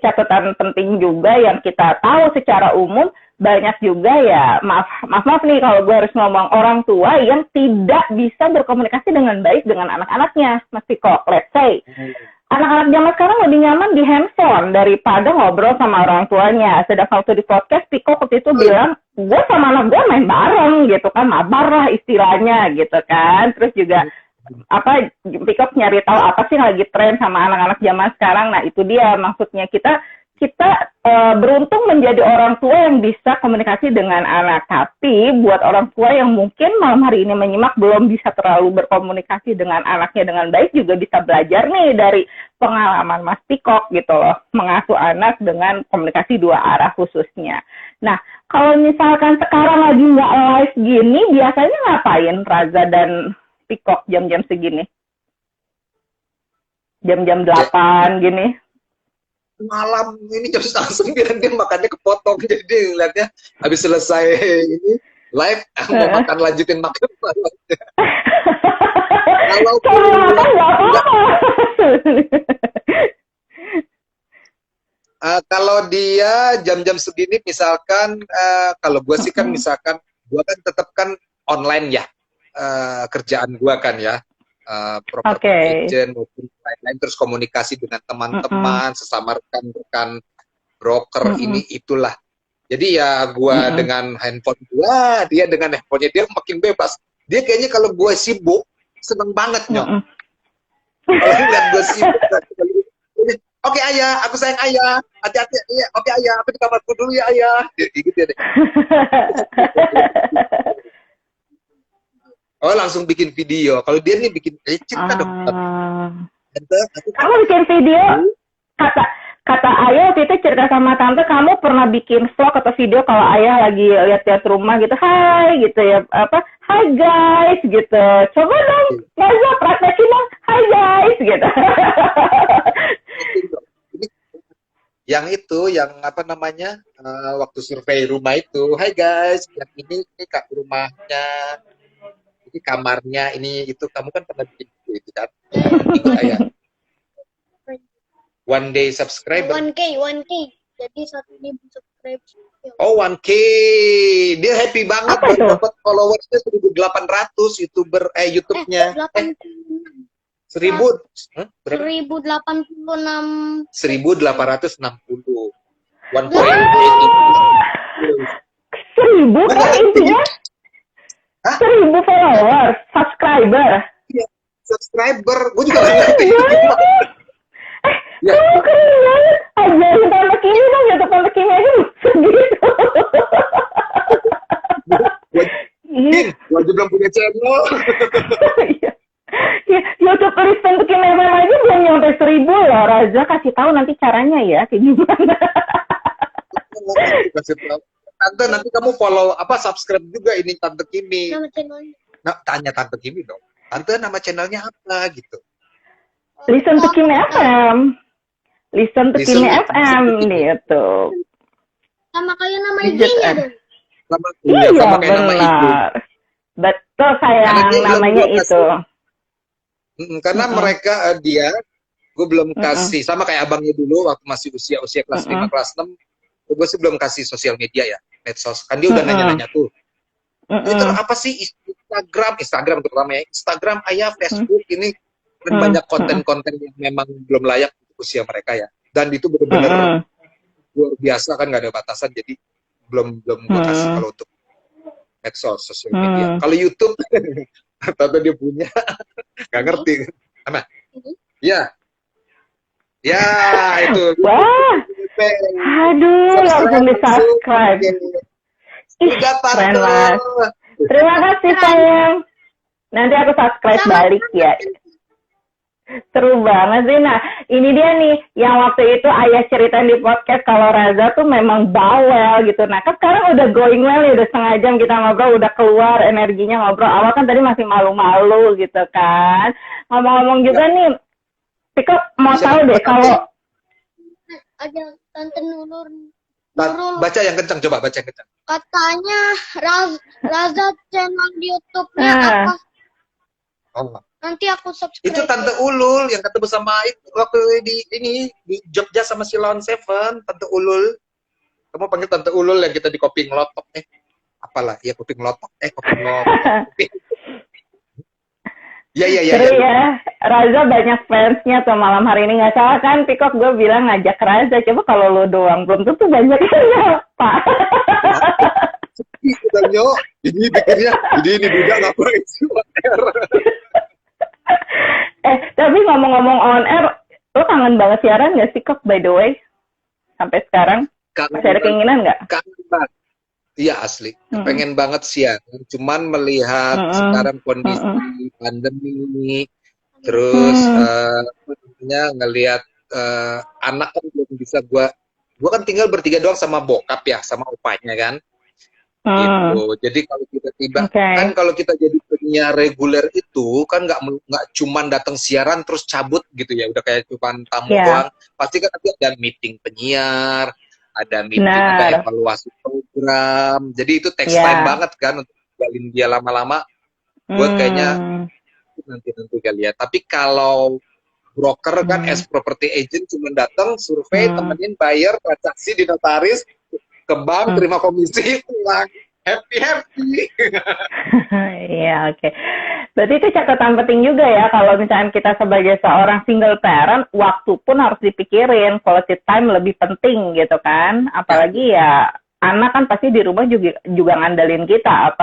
catatan penting juga yang kita tahu secara umum, banyak juga ya, maaf nih kalau gue harus ngomong, orang tua yang tidak bisa berkomunikasi dengan baik dengan anak-anaknya. Mas Piko, let's say anak-anak zaman sekarang lebih nyaman di handphone daripada ngobrol sama orang tuanya. Sedang waktu di podcast, Piko waktu itu bilang, gue sama anak gue main bareng gitu kan, mabar lah istilahnya gitu kan. Terus juga Piko nyari tahu apa sih yang lagi tren sama anak-anak zaman sekarang. Nah itu dia maksudnya, kita beruntung menjadi orang tua yang bisa komunikasi dengan anak. Tapi buat orang tua yang mungkin malam hari ini menyimak belum bisa terlalu berkomunikasi dengan anaknya dengan baik, juga bisa belajar nih dari pengalaman Mas Pikok gitu loh, mengasuh anak dengan komunikasi dua arah khususnya. Nah, kalau misalkan sekarang lagi nggak live gini, biasanya ngapain Raza dan Pikok jam-jam segini? Jam-jam 8 gini? Malam ini jam 8:30 dia makannya kepotong, jadi lihatnya habis selesai ini live mau makan, lanjutin makan. Kalau makan nggak apa-apa. Kalau dia jam-jam segini misalkan, kalau gue sih kan misalkan gue kan tetap kan online ya, kerjaan gue kan ya. Property agent maupun lain-lain, terus komunikasi dengan teman-teman, sesama rekan-rekan broker, ini itulah. Jadi ya gua dengan handphone gua, dia dengan handphonenya dia makin bebas. Dia kayaknya kalau gua sibuk seneng banget nyok. Kalau ngeliat gua sibuk, oke ayah, aku sayang ayah, hati-hati, iya, oke ayah, aku di kamarku dulu ya ayah, gitu ya deh. Oh langsung bikin video. Kalau dia nih bikin cerita dong. Kamu bikin video, kata ayah waktu itu cerita sama tante, kamu pernah bikin vlog atau video kalau ayah lagi lihat-lihat rumah gitu, hai gitu ya, hai guys gitu. Coba dong, Raza praktekin dong, hai guys gitu. Yang itu, yang waktu survei rumah itu, hai guys, yang ini kak rumahnya. Ini kamarnya, ini itu, kamu kan pernah bikin itu kan? Ya. One day subscriber. 1K. Jadi 1.000 subscriber. Oh 1K, dia happy banget dapat followersnya 1.800 YouTube-nya. 1.860. 1.860. 1.000 kan intinya? 1.000 followers, subscriber. Iya, subscriber. Gue juga nggak ngerti. Kamu keren banget. Ajarin tante Kimi dong, ya tante Kimi aja segitu. Gue aja belum punya channel. YouTube list tante Kimi aja belum nyampe 1.000 loh. Raza kasih tahu nanti caranya ya, kayak gimana. Kasih tahu. Tante, nanti kamu follow subscribe juga ini Tante Kimi. Nama channelnya. Nah, tanya Tante Kimi dong. Tante, nama channelnya apa gitu? Listen to Kimi FM. Listen to Kimi FM gitu. Sama kayak nama IG-nya dong. Iya, benar. Betul sayang, namanya itu. Karena mereka gue belum kasih, sama kayak abangnya dulu waktu masih usia kelas 5, kelas 6. Gue sih belum kasih sosial media ya, medsos. Kan dia udah nanya-nanya tuh. Twitter apa sih? Instagram terutama ya, Instagram, Facebook ini kan banyak konten-konten yang memang belum layak untuk usia mereka ya. Dan itu benar-benar luar biasa kan, nggak ada batasan, jadi belum gue kasih kalau untuk medsos, sosial media. Kalau YouTube, atau dia punya, nggak ngerti. Apa? Ya, itu. Wah, aduh, langsung di-subscribe. Udah keren Mas. Terima kasih sayang. Nanti aku subscribe balik ya. Seru banget sih. Nah, ini dia nih yang waktu itu Ayah ceritain di podcast kalau Raza tuh memang bawel gitu. Nah, kan sekarang udah going well ya, udah setengah jam kita ngobrol, udah keluar energinya ngobrol. Awal kan tadi masih malu-malu gitu kan. Ngomong-ngomong juga nih, Piko mau tahu deh kalau ada Tante Nurul. Baca yang kencang, coba baca yang kencang. Katanya Raza channel di YouTube-nya apa? Oh. Nanti aku subscribe. Itu Tante Ulul yang ketemu sama itu waktu di Jogja sama si Lawn Seven, Tante Ulul. Kamu panggil Tante Ulul yang kita di Kopi Ngelotok apalah, ya Kopi Ngelotok, Kopi Ngelotok. Iya. Seru ya, Raza banyak fansnya tuh malam hari ini. Nggak salah kan, Pikok gue bilang ngajak Raza. Coba kalau lo doang, belum tentu banyak yang Pak. Ini pikirnya, ini beda ngapain sih on air. Tapi ngomong-ngomong on air, lo kangen banget siaran nggak sih, Kok, by the way? Sampai sekarang? Masih ada keinginan nggak? Kangen banget. Iya asli, pengen banget siaran. Cuman melihat sekarang kondisi pandemi, terus ngelihat anak kan belum bisa gua kan tinggal bertiga doang sama bokap ya, sama opanya kan. Gitu. Jadi kalau tiba-tiba kan kalau kita jadi penyiar reguler itu kan nggak cuman datang siaran terus cabut gitu ya, udah kayak cuman tamu doang. Pasti kan nanti ada meeting penyiar, ada meeting, ada evaluasi program. Jadi itu takes time banget kan untuk tinggalin dia lama-lama. Buat kayaknya nanti kali ya. Tapi kalau broker kan as property agent cuma datang survei, temenin, bayar, transaksi di notaris, ke bank, terima komisi, pulang. Happy. Iya, oke. Berarti itu catatan penting juga ya, kalau misalnya kita sebagai seorang single parent, waktu pun harus dipikirin, quality time lebih penting gitu kan. Apalagi ya, anak kan pasti di rumah juga ngandelin kita,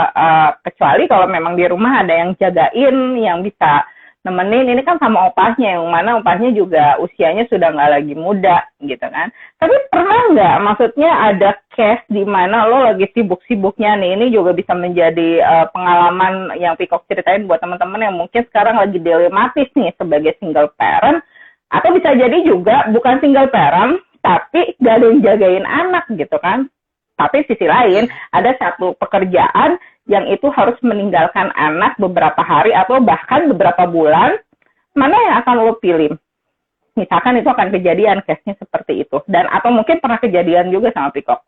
kecuali kalau memang di rumah ada yang jagain, yang bisa nemenin. Ini kan sama opahnya, yang mana opahnya juga usianya sudah nggak lagi muda gitu kan. Tapi pernah nggak, maksudnya ada case di mana lo lagi sibuk-sibuknya nih, ini juga bisa menjadi pengalaman yang Pikok ceritain buat teman-teman yang mungkin sekarang lagi dilematis nih sebagai single parent, atau bisa jadi juga bukan single parent tapi gak ada yang jagain anak gitu kan. Tapi sisi lain ada satu pekerjaan yang itu harus meninggalkan anak beberapa hari atau bahkan beberapa bulan, mana yang akan lo pilih? Misalkan itu akan kejadian case-nya seperti itu. Dan atau mungkin pernah kejadian juga sama Pikok.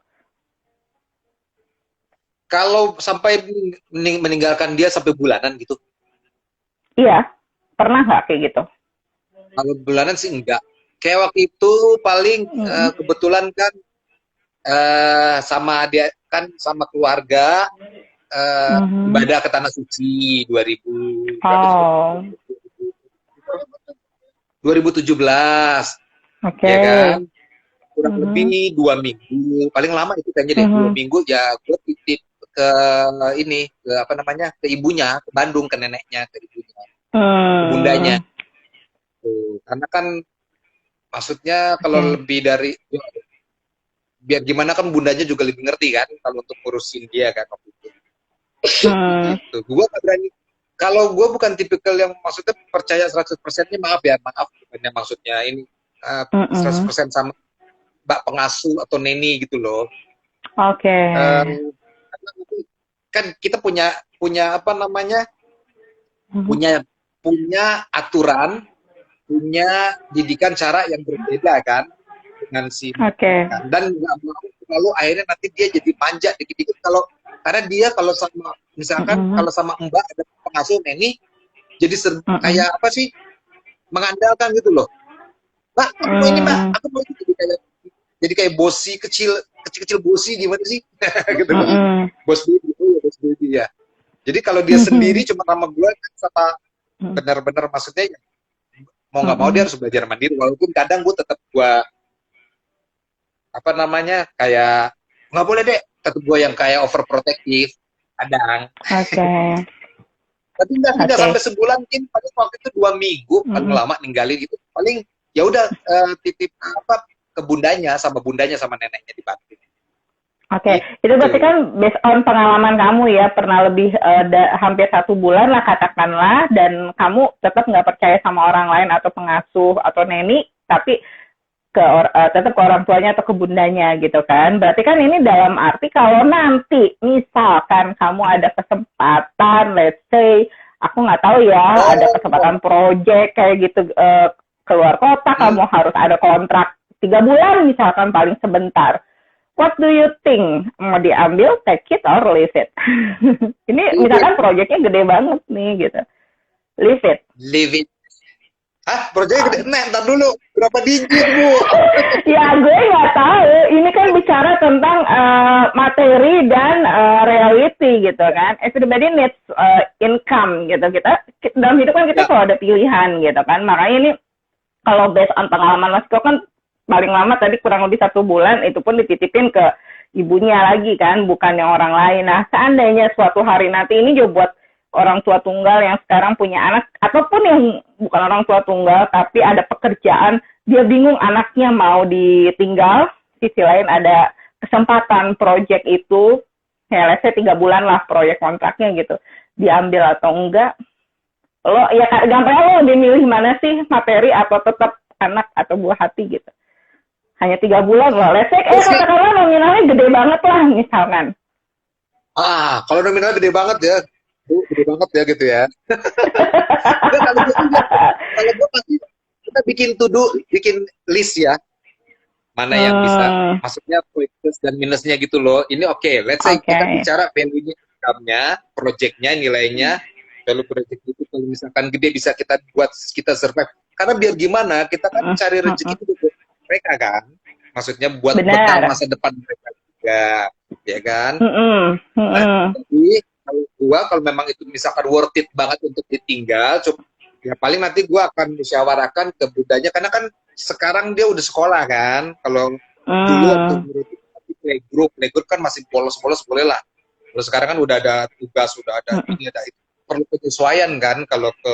Kalau sampai meninggalkan dia sampai bulanan gitu? Iya, pernah nggak kayak gitu? Kalau bulanan sih enggak. Kayak waktu itu paling kebetulan kan sama dia kan sama keluarga ibadah ke Tanah Suci 2017. Ya kan, kurang lebih 2 minggu, paling lama itu kayaknya deh 2 minggu ya. Gue titip ke ke ibunya, ke Bandung, ke neneknya, ke ibunya, ke bundanya. Karena kan maksudnya kalau lebih dari biar gimana kan bundanya juga lebih ngerti kan kalau untuk ngurusin dia kan waktu itu. Gitu. Gue gak berani. Kalau gue bukan tipikal yang maksudnya percaya 100%-nya, maaf bukannya maksudnya ini 100% sama mbak pengasuh atau neni gitu loh. Oke. Kan kita punya apa namanya? Punya aturan, punya didikan cara yang berbeda kan dengan si dan nggak mau lalu akhirnya nanti dia jadi manja dikit-dikit. Karena dia kalau sama misalkan kalau sama mbak ada pengasuh neni jadi kayak apa sih, mengandalkan gitu loh. Mbak, aku mau ini mbak, aku mau itu, jadi kayak bosi kecil bosi gimana sih gitu loh. Bos baby ya. Jadi kalau dia sendiri cuma sama gue kan sama benar-benar maksudnya ya, mau nggak mau dia harus belajar mandiri. Walaupun kadang gue tetap gue apa namanya kayak nggak boleh deh, tetap gue yang kayak overprotective kadang. Tapi nggak sampai sebulan, mungkin paling waktu itu 2 minggu paling lama ninggalin itu. Paling ya udah titip apa ke bundanya sama neneknya di Batu. Itu berarti kan based on pengalaman kamu ya, pernah lebih hampir 1 bulan lah katakanlah, dan kamu tetap nggak percaya sama orang lain atau pengasuh atau neni, tapi tetap ke orang tuanya atau ke bundanya gitu kan. Berarti kan ini dalam arti kalau nanti misalkan kamu ada kesempatan, let's say, aku nggak tahu ya, ada kesempatan project kayak gitu keluar kota, kamu harus ada kontrak 3 bulan misalkan paling sebentar. What do you think? Mau diambil, take it or leave it? Ini misalkan proyeknya gede banget nih gitu. Leave it. Leave it. Hah? Proyeknya gede? Ntar dulu. Berapa digit, Bu? Ya, gue nggak tahu. Ini kan bicara tentang materi dan reality gitu kan. Everybody needs income gitu. Kita dalam hidup kan kita selalu ada pilihan gitu kan. Makanya ini kalau based on pengalaman Mas Kiko kan paling lama tadi kurang lebih 1 bulan, itu pun dititipin ke ibunya lagi kan, bukan yang orang lain. Nah, seandainya suatu hari nanti ini juga buat orang tua tunggal yang sekarang punya anak, ataupun yang bukan orang tua tunggal, tapi ada pekerjaan, dia bingung anaknya mau ditinggal, sisi lain ada kesempatan proyek itu, ya let's say 3 bulan lah proyek kontraknya gitu, diambil atau enggak, lo ya gampangnya lo dimilih mana sih, materi atau tetap anak atau buah hati gitu. Hanya 3 bulan loh. Let's say, katakanlah nominalnya gede banget lah misalkan. Kalau nominalnya gede banget ya. Gede banget ya gitu ya. Kalau gue pasti kita bikin list ya. Mana yang bisa. Maksudnya plus dan minusnya gitu loh. Ini oke. Let's say kita bicara value-nya, income-nya, project-nya, nilainya. Kalau project itu kalau misalkan gede bisa kita buat kita survive. Karena biar gimana, kita kan cari rezeki itu mereka kan, maksudnya buat bekal masa depan mereka juga, ya kan? Nah, jadi kalau memang itu misalkan worth it banget untuk ditinggal, ya paling nanti gua akan musyawarahkan ke bundanya, karena kan sekarang dia udah sekolah kan. Kalau dulu waktu playgroup kan masih polos-polos boleh lah. Kalau sekarang kan udah ada tugas, udah ada ini, ada itu. Perlu penyesuaian kan kalau ke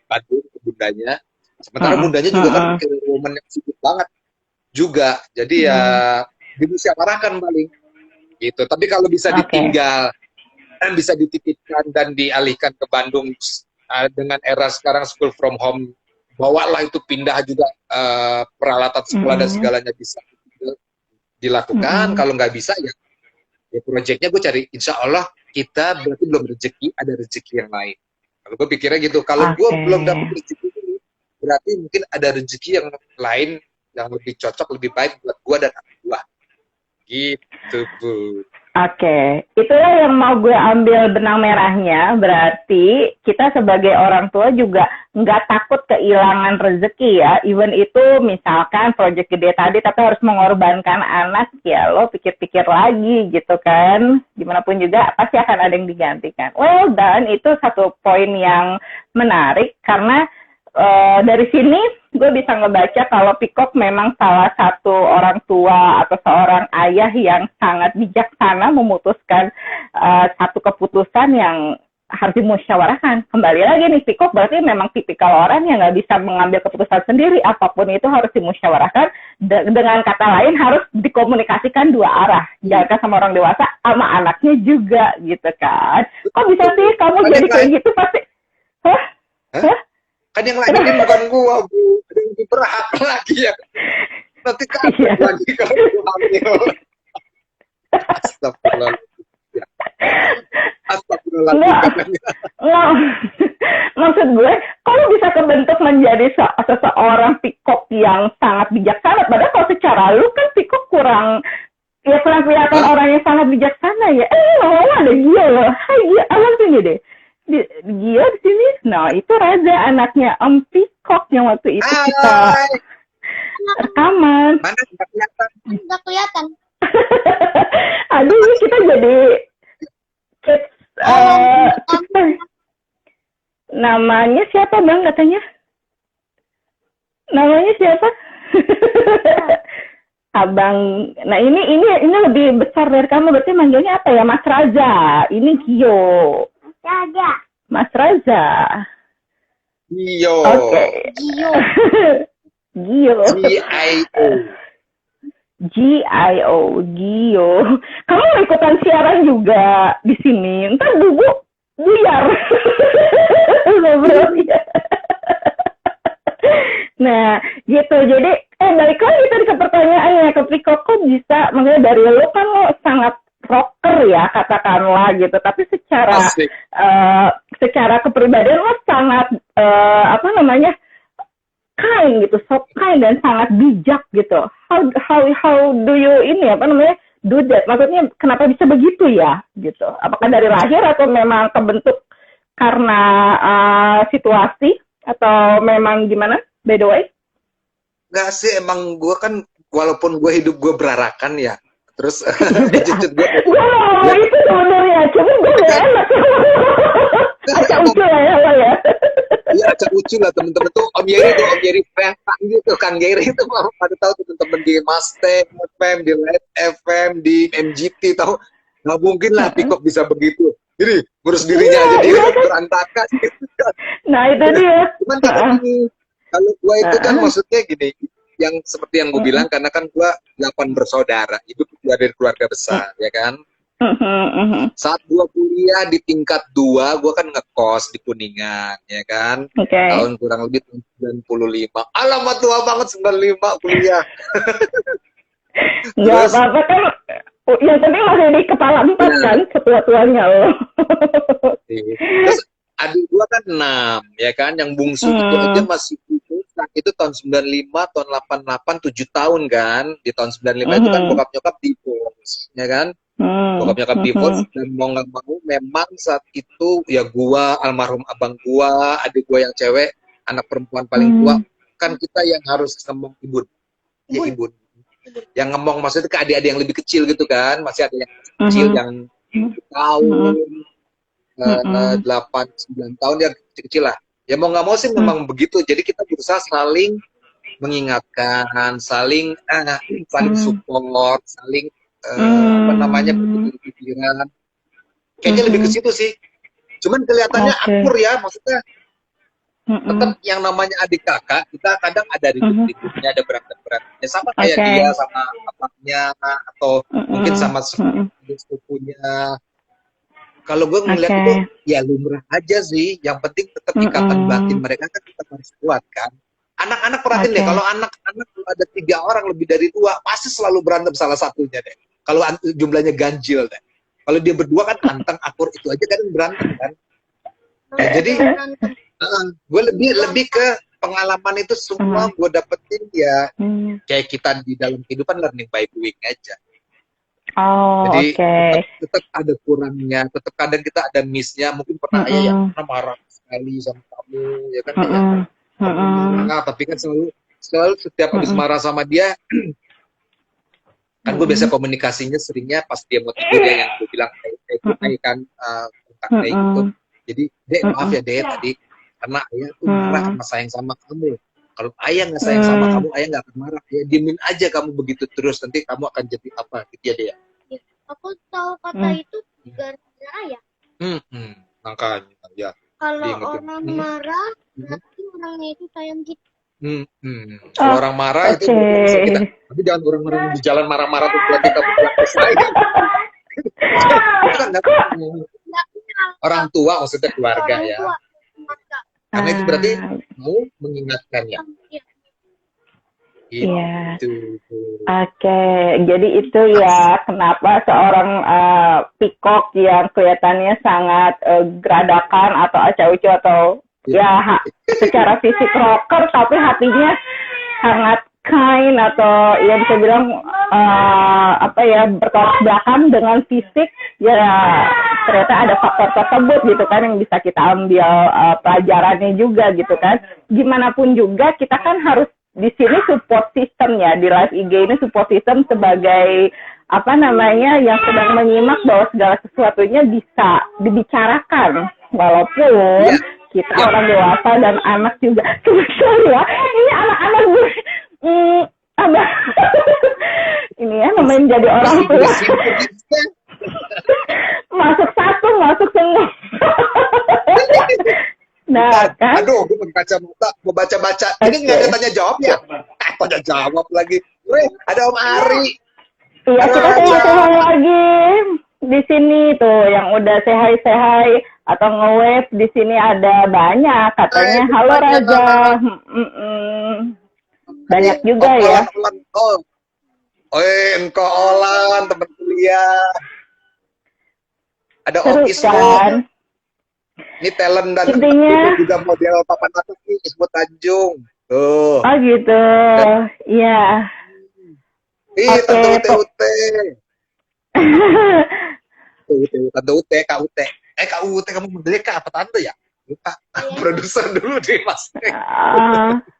Bandung ke bundanya. Sementara bundanya juga kan woman yang sibuk banget juga. Jadi ya dimusyawarahkan paling gitu. Tapi kalau bisa ditinggal dan bisa dititipkan dan dialihkan ke Bandung dengan era sekarang school from home, bawalah itu, pindah juga peralatan sekolah dan segalanya bisa dilakukan. Kalau nggak bisa ya proyeknya gue cari, insya Allah kita berarti belum rezeki, ada rezeki yang lain. Kalau gue pikirnya gitu. Kalau gue belum dapat rezeki ini, berarti mungkin ada rezeki yang lain yang lebih cocok, lebih baik buat gue dan anak gue. Gitu, Bu. Itulah yang mau gue ambil benang merahnya. Berarti kita sebagai orang tua juga nggak takut kehilangan rezeki ya. Even itu misalkan proyek gede tadi, tapi harus mengorbankan anak, ya lo pikir-pikir lagi gitu kan. Gimana pun juga pasti akan ada yang digantikan. Well done, itu satu poin yang menarik karena dari sini gue bisa ngebaca kalau Peacock memang salah satu orang tua atau seorang ayah yang sangat bijaksana memutuskan satu keputusan yang harus dimusyawarahkan. Kembali lagi nih, Peacock berarti memang tipikal orang yang nggak bisa mengambil keputusan sendiri. Apapun itu harus dimusyawarahkan. Dengan kata lain harus dikomunikasikan 2 arah. Jangan sama orang dewasa, sama anaknya juga gitu kan. Kok bisa sih kamu jadi kayak gitu pasti? Hah? Kan yang lahirin bukan gua, Bu. Ada yang lebih berhak lagi ya. Nanti kaget lagi kalau gua hamil. Astagfirullahaladzim. Maksud gue, kalau bisa kebentuk menjadi seseorang Peacock yang sangat bijaksana, padahal kalau secara lu kan Peacock kurang kelihatan orang yang sangat bijaksana ya. Ada Gia loh. Hai Gia, alam sini deh. Dia di sini, nah itu Raza anaknya Om Peacock yang waktu itu kita rekaman. Mana nggak kelihatan? Nggak kelihatan. Aduh, kita jadi kids Namanya siapa Bang katanya? Namanya siapa? Abang. Nah ini lebih besar dari kamu, berarti manggilnya apa ya? Mas Raza. Ini Gio. Raja. Mas Raza. Gio. Oke. Gio. Gio. G-I-O. G-I-O. Gio. Kamu mau ikutan siaran juga di sini? Ntar Bubu buyar. Ngobrol ya. Nah, gitu. Jadi, balik lagi tadi ke pertanyaannya, ke Piko, kok bisa, maksudnya dari lo kan lo sangat rocker ya, katakanlah gitu. Tapi secara kepribadian lo sangat, kind gitu, soft kind dan sangat bijak gitu. How do you do that? Maksudnya kenapa bisa begitu ya, gitu? Apakah dari lahir atau memang kebentuk karena situasi atau memang gimana? By the way? Nggak sih, emang gue kan, walaupun gue hidup gue berarakan ya, terus cucut gue. Gue mau itu sebenarnya, cuma gue gak enak. Acak ucul lah ya. Iya, acak ucul lah temen-temen tuh. Om Yeri Preta gitu kan. Yeri itu pada tahu temen-temen di Mustang FM, di Light FM, di MGT tahu. Nggak mungkin lah Pikok bisa begitu. Jadi ngurus dirinya aja dia berantakan gitu kan. Nah itu dia. Cuman kalau gue itu kan maksudnya gini, yang seperti yang gue bilang, karena kan gue 8 bersaudara, hidup dari keluarga besar, ya kan. Saat gue kuliah di tingkat 2, gue kan ngekos di Kuningan, ya kan. Tahun kurang lebih tahun 95. Alamat tua banget 95 kuliah. Nggak apa-apa kan, yang penting masih di kepala 4 kan, setua-tuanya loh. Terus adik gua kan 6, ya kan, yang bungsu itu aja masih itu tahun 95, tahun 88, 7 tahun kan. Di tahun 95 itu kan bokap nyokap divorce, ya kan. Bokap nyokap divorce, dan mau nggak mau memang saat itu ya gua, almarhum abang gua, adik gua yang cewek, anak perempuan paling tua, kan kita yang harus ngomong ibun. Ya ibun. Yang ngomong maksudnya ke adik-adik yang lebih kecil gitu kan, masih ada yang kecil yang tahun 8-9 tahun ya kecil-kecil lah. Ya mau nggak mau sih memang begitu. Jadi kita berusaha saling mengingatkan, saling support, saling pikiran. Kayaknya lebih ke situ sih. Cuman kelihatannya akur ya, maksudnya tetap yang namanya adik kakak, kita kadang ada ribut-ributnya, ada berantem-berantemnya, sama kayak dia sama bapaknya atau mungkin sama sepupunya. Kalau gue ngeliat itu ya lumrah aja sih. Yang penting tetap ikatan batin mereka kan tetap harus kuat kan. Anak-anak perhatiin deh, kalau anak-anak ada 3 orang lebih dari 2 pasti selalu berantem salah satunya deh. Kalau jumlahnya ganjil deh. Kalau dia berdua kan anteng akur, itu aja kan berantem kan. Ya, jadi gue lebih ke pengalaman itu semua gue dapetin ya kayak kita di dalam kehidupan learning by doing aja. Jadi tetap ada kurangnya, tetap kadang kita ada miss-nya, mungkin pernah ayah yang marah sekali sama kamu, ya kan marah, tapi kan selalu setiap habis marah sama dia, kan gue biasa komunikasinya seringnya pas dia mau tidur ya, yang gue bilang kan kayak gitu. Jadi Dek, maaf ya Dek tadi, karena ayah tuh marah sama sayang sama kamu. Kalau ayah nggak sayang sama kamu, ayah nggak akan marah. Ya diemin aja kamu begitu terus, nanti kamu akan jadi apa gitu ya dia. Aku tahu kata itu gara-gara ayah. Makanya ya. Kalau orang marah, berarti orangnya itu sayang kita. Kalau orang marah itu bisa kita. Tapi jangan orang marah di jalan marah-marah tuh berarti kamu bilang sayang. Orang tua maksudnya keluarga ya. Karena itu berarti mau mengingatkannya. Gitu. Oke, jadi itu ya kenapa seorang Pikok yang kelihatannya sangat geradakan atau acau-ucu atau ya secara fisik rocker tapi hatinya sangat kind atau ya bisa bilang bertolak belakang dengan fisik, ya ternyata ada faktor tersebut gitu kan yang bisa kita ambil pelajarannya juga gitu kan. Gimana pun juga kita kan harus di sini support system ya, di live IG ini support system sebagai apa namanya yang sedang menyimak bahwa segala sesuatunya bisa dibicarakan walaupun kita orang dewasa dan anak juga. Sebetulnya ya, ini anak-anak gue abah ini ya namanya jadi orang tua. Masuk satu, masuk semua. Nah, kan? Aduh, gue mau baca-baca. Ini nggak ada tanya jawab ya? Tanya jawab lagi. Ada Om Ari. Iya, kita sehat-sehat lagi di sini tuh yang udah say-hi atau nge-wave di sini ada banyak katanya. Halo Raja. Banyak juga ya. Engkau Olan, teman kuliah. Ada Om Ismo. Kan? Ini talent dan intinya juga model papan atas nih, Ismo Tanjung. Tuh. Oh gitu. Iya. Tante UT. Tante UT, KUT. KUT kamu modelnya Kak apa tante ya? Lupa. Produser dulu deh, Mas.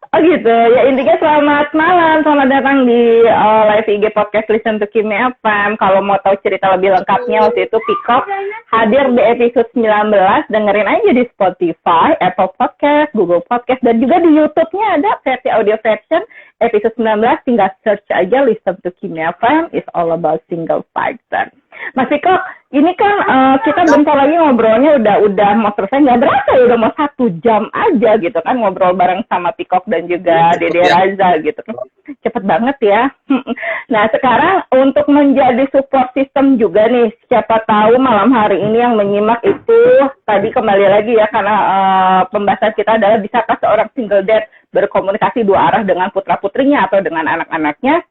Oh gitu. Ya intinya selamat malam, selamat datang di live IG podcast Listen to Kimia FM. Kalau mau tahu cerita lebih lengkapnya waktu itu Peacock hadir di episode 19, dengerin aja di Spotify, Apple Podcast, Google Podcast, dan juga di YouTube-nya ada versi audio version episode 19, tinggal search aja Listen to Kimia FM, is all about single fighter. Mas Peacock, ini kan kita bentar lagi ngobrolnya udah mau selesai, nggak berasa ya udah mau 1 jam aja gitu kan ngobrol bareng sama Peacock dan juga Dede Raza gitu kan. Cepet banget ya. Nah sekarang untuk menjadi support system juga nih, siapa tahu malam hari ini yang menyimak itu tadi kembali lagi ya karena pembahasan kita adalah bisakah seorang single dad berkomunikasi 2 arah dengan putra-putrinya atau dengan anak-anaknya.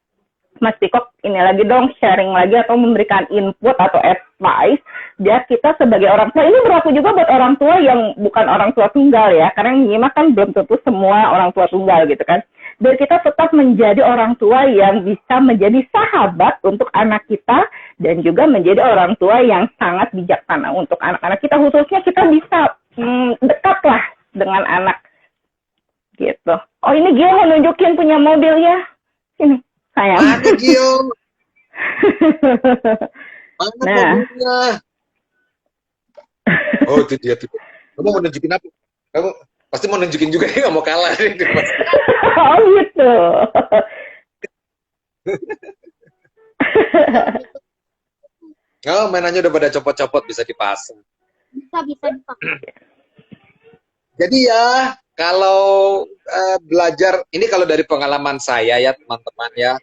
Mas Peacock ini lagi dong sharing lagi atau memberikan input atau advice biar kita sebagai orang tua, ini berlaku juga buat orang tua yang bukan orang tua tunggal ya, karena yang menyimak kan belum tentu semua orang tua tunggal gitu kan, biar kita tetap menjadi orang tua yang bisa menjadi sahabat untuk anak kita dan juga menjadi orang tua yang sangat bijaksana untuk anak-anak kita, khususnya kita bisa dekat lah dengan anak gitu. Oh ini Gio mau nunjukin punya mobil ya, ini sayang. Mana Gio? Mana mobilnya? Oh itu dia tuh. Kamu mau nunjukin apa? Kamu pasti mau nunjukin juga ya, nggak mau kalah. Oh gitu. Oh mainannya udah pada copot-copot, bisa dipasang. Bisa dipakai. Jadi ya kalau belajar ini, kalau dari pengalaman saya ya teman-teman ya,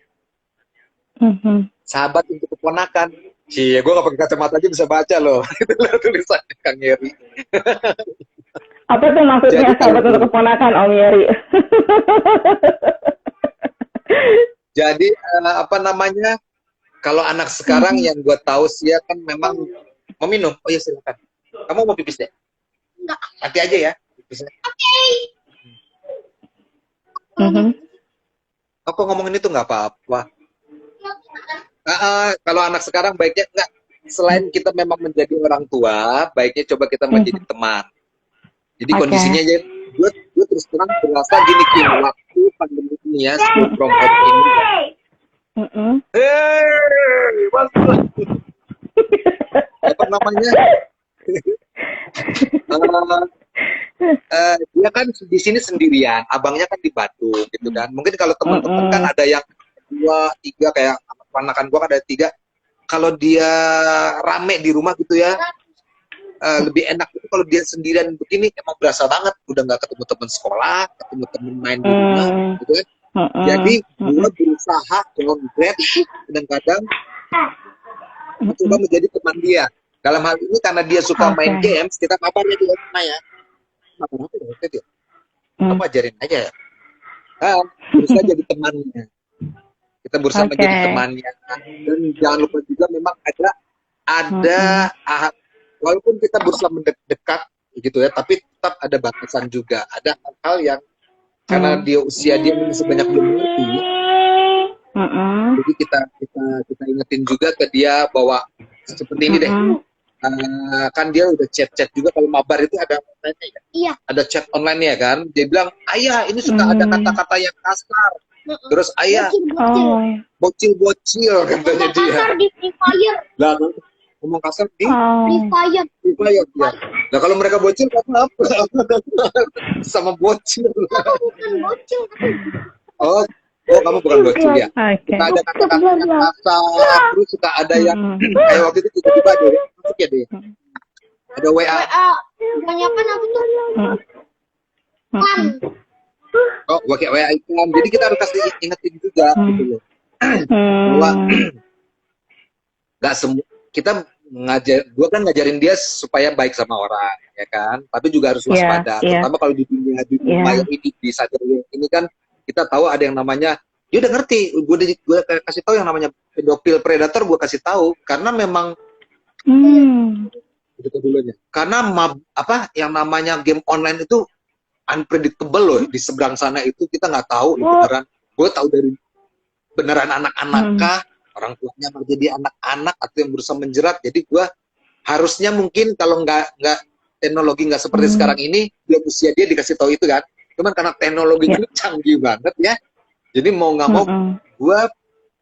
sahabat untuk keponakan. Cie, gue gak pakai kacamata aja bisa baca loh. Itu tulisannya Kang Yeri. Apa tuh maksudnya jadi, sahabat untuk keponakan Om Yeri? Jadi apa namanya? Kalau anak sekarang yang gue tahu sih ya kan memang meminum. Oh ya silakan. Kamu mau pipis deh? Enggak. Nanti aja ya. Pipisnya. Aku ngomongin itu nggak apa-apa. Kalau anak sekarang baiknya enggak, selain kita memang menjadi orang tua, baiknya coba kita menjadi teman. Jadi kondisinya aja, gue terus terang berasa gini waktu pandemi ini ya, school from home ini. Apa namanya? Dia kan di sini sendirian, abangnya kan di Bandung gitu kan. Mungkin kalau teman-teman kan ada yang 2, 3 kayak ponakan gua kan ada 3. Kalau dia rame di rumah gitu ya, lebih enak itu kalau dia sendirian begini, emang berasa banget udah nggak ketemu teman sekolah, ketemu teman main di rumah gitu kan. Jadi gua berusaha konkret dan kadang mencoba menjadi teman dia. Dalam hal ini karena dia suka main games, kita kabarnya di rumah ya. Apa ajarin aja ya. Berusaha jadi temannya. Kita berusaha menjadi temannya. Dan jangan lupa juga memang ada walaupun kita berusaha mendekat gitu ya, tapi tetap ada batasan juga. Ada hal-hal yang karena dia usia dia masih banyak belum mengerti. Jadi kita ingetin juga ke dia bahwa seperti ini deh. Kan dia udah chat juga, kalau mabar itu ada online ya? Iya. Ada chat online ya kan, dia bilang ayah ini suka ada kata-kata yang kasar, Terus ayah bocil katanya dia. Kasar di Free Fire. Lah ngomong kasar di Free Fire. Free Fire ya. Nah kalau mereka bocil kamu apa? Sama bocil. Aku bukan bocil. Oh, kamu bukan bocil ya. Oke. Suka ada kata-kata yang kasar, terus suka ada yang kayak waktu itu tiba-tiba deh, masuk ya deh. Ada WA. Kebanyakan aku tuh kan. Oh, pakai WA iklan. Jadi kita harus kasih ingetin juga gitu loh. Bahwa nggak semua kita gua kan ngajarin dia supaya baik sama orang, ya kan. Tapi juga harus waspada, terutama kalau di dunia yang ini di sadar ini kan kita tahu ada yang namanya, dia udah ngerti. Gue kasih tahu yang namanya pedofil predator, gue kasih tahu karena memang karena yang namanya game online itu unpredictable loh. Di seberang sana itu kita nggak tahu beneran. Gue tahu dari beneran anak-anak kah, orang tuanya mau jadi anak-anak atau yang berusaha menjerat. Jadi gue harusnya mungkin kalau nggak teknologi nggak seperti sekarang ini, belum usia dia dikasih tahu itu kan. Cuman karena teknologi ini canggih banget ya. Jadi mau nggak mau, gue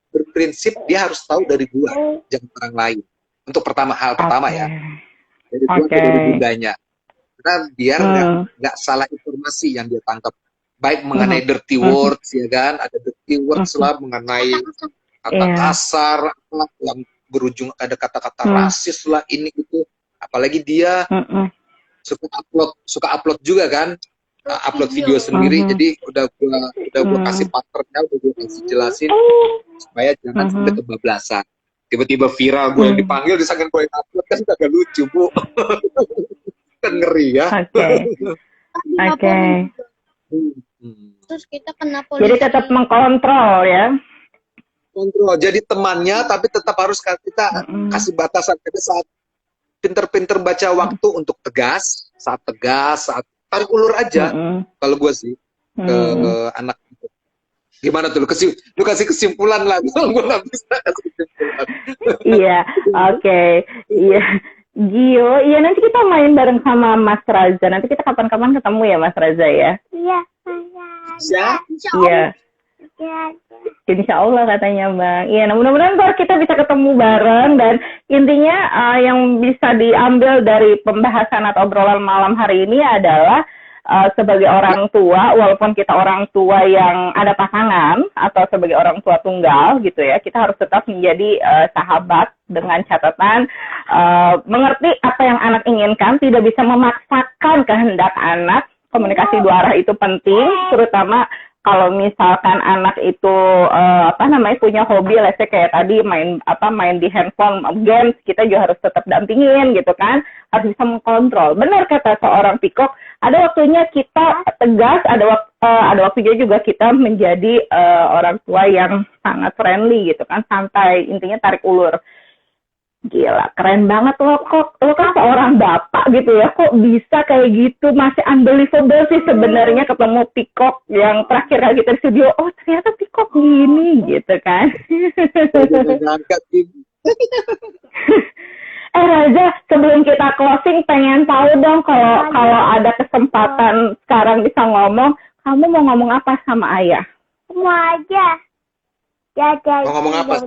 berprinsip dia harus tahu dari gue, jangan orang lain. Untuk hal pertama ya. Jadi gue dari bundanya. Karena biar nggak salah informasi yang dia tangkap. Baik mengenai dirty words ya kan, ada dirty words lah mengenai kata kasar, yang berujung ada kata-kata rasis lah ini gitu. Apalagi dia suka upload juga kan, upload video sendiri. Jadi udah gua kasih patternnya, udah gua kasih jelasin supaya jangan sampai kebablasan. Tiba-tiba viral gue yang dipanggil, disangka gue yang upload, kan agak lucu bu. Kan ngeri ya. Oke. Terus kita kena polisi. Jadi tetap mengkontrol ya. Kontrol. Jadi temannya, tapi tetap harus kita kasih batasan. Pada saat pinter-pinter baca waktu untuk tegas, saat tarik ulur aja. Kalau gue sih ke anak itu. Gimana tuh lu kasih kesimpulan lah. Gue nggak bisa kasih kesimpulan. Iya, oke. Iya. Gio, iya nanti kita main bareng sama Mas Raza. Nanti kita kapan-kapan ketemu ya Mas Raza ya. Iya. Iya. Insya Allah katanya Bang. Iya, nah mudah-mudahan kita bisa ketemu bareng. Dan intinya yang bisa diambil dari pembahasan atau obrolan malam hari ini adalah sebagai orang tua, walaupun kita orang tua yang ada pasangan atau sebagai orang tua tunggal gitu ya, kita harus tetap menjadi sahabat dengan catatan mengerti apa yang anak inginkan, tidak bisa memaksakan kehendak anak. Komunikasi dua arah itu penting, terutama kalau misalkan anak itu punya hobi, let's say kayak tadi main di handphone games, kita juga harus tetap dampingin gitu kan, harus bisa mengkontrol. Benar kata seorang Pikok, ada waktunya kita tegas, ada waktunya juga kita menjadi orang tua yang sangat friendly gitu kan, santai, intinya tarik ulur. Gila, keren banget lo kan seorang bapak gitu ya, kok bisa kayak gitu, masih unbelievable sih sebenarnya ketemu Pikok yang terakhir kali kita di studio, oh ternyata Pikok gini gitu kan. Raza, sebelum kita closing pengen tahu dong kalau ada kesempatan sekarang bisa ngomong, kamu mau ngomong apa sama ayah? Mau aja. Mau ngomong apa?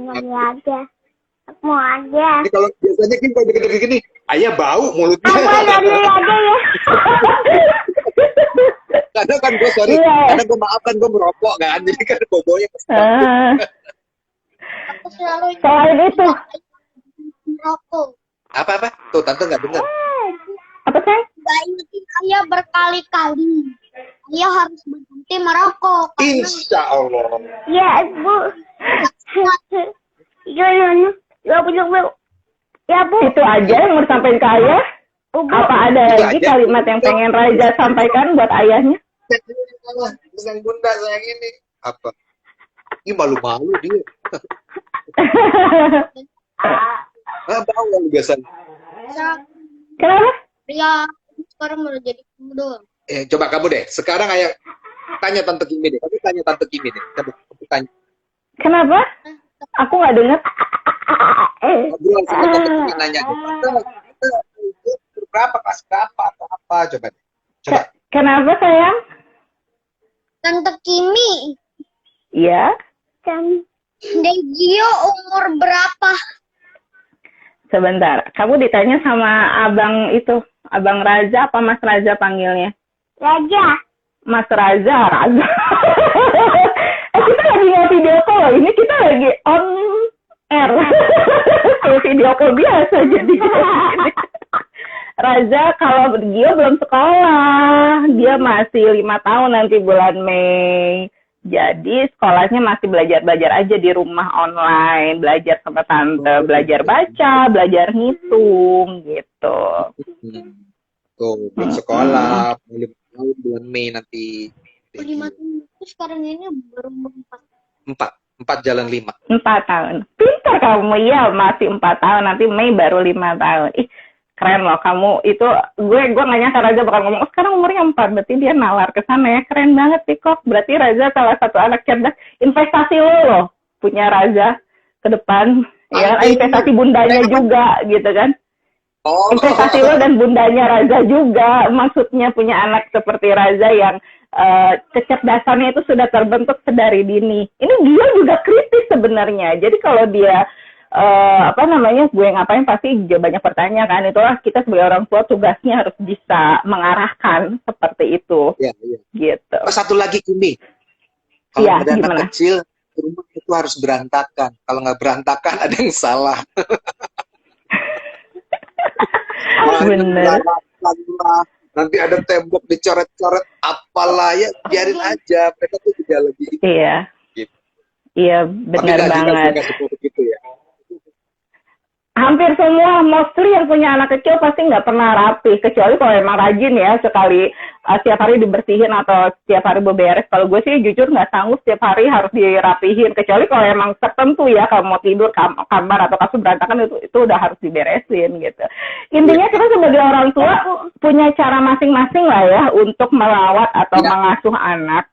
Mau aja. Jadi kalau biasanya kan kalau deket-deket gini, ayah bau mulutnya. Aja ya. Kadang kan gue karena gue maaf kan gue merokok kan, jadi kan bobonya Aku selalu selain itu merokok. Apa? Tuh tante nggak dengar. apa sih? Gak ingetin ayah berkali-kali. Ayah harus berhenti merokok. Insya Allah. Ya Bu. Ya Bu. Itu aja yang mau disampaikan ke ayah? Apa ada lagi kalimat yang pengen Raja sampaikan buat ayahnya? Sayang bunda, sayang ini. Apa? Ini malu-malu dia. Bau biasanya. Kenapa? Ya, sekarang udah jadi doang. Coba kamu deh. Sekarang ayah tanya Tante Kimi deh. Kamu tanya Tante Kimi deh. Coba tanya. Kenapa? Aku nggak dengar. Ngobrol sama Tante Kimi nanya. Berapa, kelas berapa, atau apa? Coba deh. Coba. Kenapa sayang? Tante Kimi. Iya. Gio umur berapa? Sebentar, kamu ditanya sama abang itu, abang Raza apa Mas Raza panggilnya? Raja. Mas Raza. Kita lagi nggak video call loh, ini kita lagi on air. Kayak video call biasa jadi. Raza kalau Gio belum sekolah, dia masih 5 tahun nanti bulan Mei. Jadi sekolahnya masih belajar-belajar aja di rumah online, belajar sama tante, belajar baca, belajar ngitung gitu. Tuh, belum sekolah, 5 tahun bulan Mei nanti. 5 tahun itu sekarang ini baru 4. 4 jalan 5. 4 tahun. Pintar kamu, ya masih 4 tahun, nanti Mei baru 5 tahun. Ih, keren loh kamu itu, gue nggak nyangka Raza bakal ngomong, sekarang umurnya 4, berarti dia nalar ke sana ya, keren banget sih kok. Berarti Raza salah satu anak cerdas, investasi lo loh, punya Raza ke depan, ya investasi bundanya juga gitu kan. Investasi lo dan bundanya Raza juga, maksudnya punya anak seperti Raza yang kecerdasannya itu sudah terbentuk sedari dini. Ini dia juga kritis sebenarnya, jadi kalau dia gue ngapain pasti banyak pertanyaan kan, itulah kita sebagai orang tua tugasnya harus bisa mengarahkan seperti itu. Iya. Gitu. Satu lagi Kimi, kalau ada gimana? anak kecil rumah itu harus berantakan, kalau nggak berantakan ada yang salah. Bener. Nanti ada tembok dicoret-coret apalah, ya biarin aja, mereka tuh juga lebih. Iya. Gitu. Iya, benar banget. Gitu ya. Hampir semua, mostly yang punya anak kecil pasti nggak pernah rapi, kecuali kalau emang rajin ya, sekali setiap hari dibersihin atau setiap hari beberes. Kalau gue sih jujur nggak sanggup setiap hari harus dirapihin, kecuali kalau emang tertentu ya, kalau mau tidur kamar atau kasur berantakan itu udah harus diberesin gitu. Intinya kita sebagai orang tua punya cara masing-masing lah ya untuk merawat atau mengasuh anak.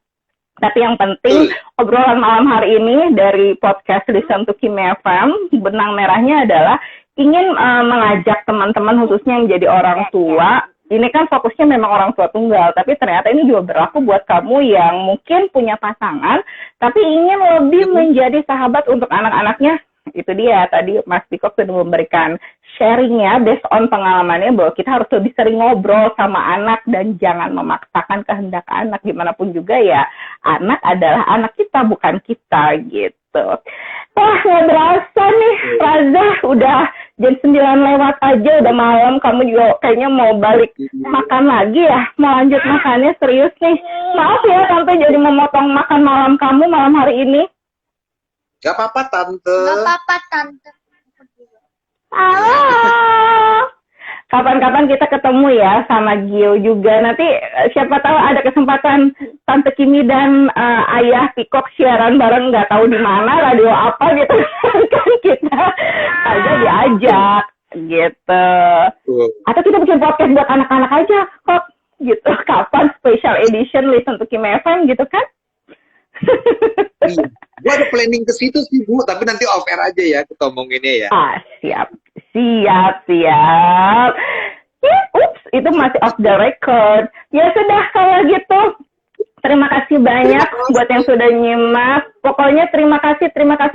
Tapi yang penting, obrolan malam hari ini dari podcast Listen to Kimi FM, benang merahnya adalah ingin mengajak teman-teman khususnya yang jadi orang tua. Ini kan fokusnya memang orang tua tunggal, tapi ternyata ini juga berlaku buat kamu yang mungkin punya pasangan, tapi ingin lebih menjadi sahabat untuk anak-anaknya. Itu dia, tadi Mas Pikok sudah memberikan sharingnya based on pengalamannya bahwa kita harus lebih sering ngobrol sama anak dan jangan memaksakan kehendak anak. Gimana pun juga ya, anak adalah anak kita, bukan kita gitu. Wah, nggak berasa nih, Raza, udah jam 9 lewat aja, udah malam. Kamu juga kayaknya mau balik makan lagi ya, mau lanjut makannya, serius nih. Maaf ya, Tante jadi memotong makan malam kamu malam hari ini. Gak apa-apa Tante. Halo. Kapan-kapan kita ketemu ya sama Gio juga. Nanti siapa tahu ada kesempatan Tante Kimi dan Ayah Pikok siaran bareng, nggak tahu di mana, radio apa gitu. Kan kita aja diajak gitu. Atau kita bikin podcast buat anak-anak aja kok gitu. Kapan special edition Listen to Kimi FM gitu kan? Gue ada planning ke situ sih Bu, tapi nanti off air aja ya kita omonginnya ya. Siap. Ya, itu masih off the record. Ya sudah kalau gitu. Terima kasih banyak buat yang sudah nyimak. Pokoknya terima kasih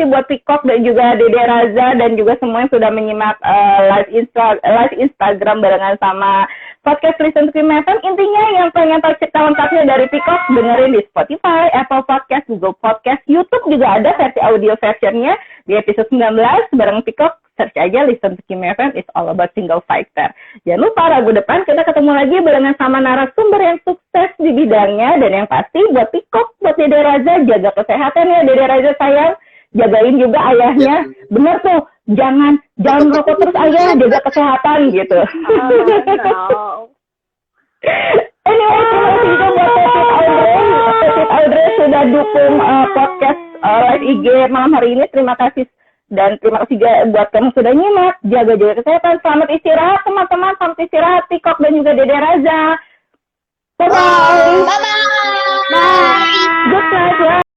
buat Pikok dan juga Dede Raza dan juga semua yang sudah menyimak live Instagram barengan sama podcast Listen to Kimi FM. Intinya yang pengen tahu cerita lengkapnya dari Pikok, dengerin di Spotify, Apple Podcast, Google Podcast, YouTube juga ada versi audio versionnya di episode 19 bareng Pikok. Search aja Listen to Kimi FM, it's all about single fighter. Jangan lupa ragu depan kita ketemu lagi barengan sama narasumber yang sukses di bidangnya. Dan yang pasti buat Pikok, buat Dede Raza, jaga kesehatan ya Dede Raza sayang. Jagain juga ayahnya. Bener tuh, jangan rokok terus ayah, jaga kesehatan gitu. Anyway, terima kasih juga buat Petit Audrey sudah dukung podcast live IG malam hari ini. Terima kasih. Dan terima kasih juga buat kamu sudah nyimak. Jaga kesehatan. Selamat istirahat teman-teman. Selamat istirahat Pikok dan juga Dede Raza. Bye-bye. Bye-bye. Bye. Good night ya.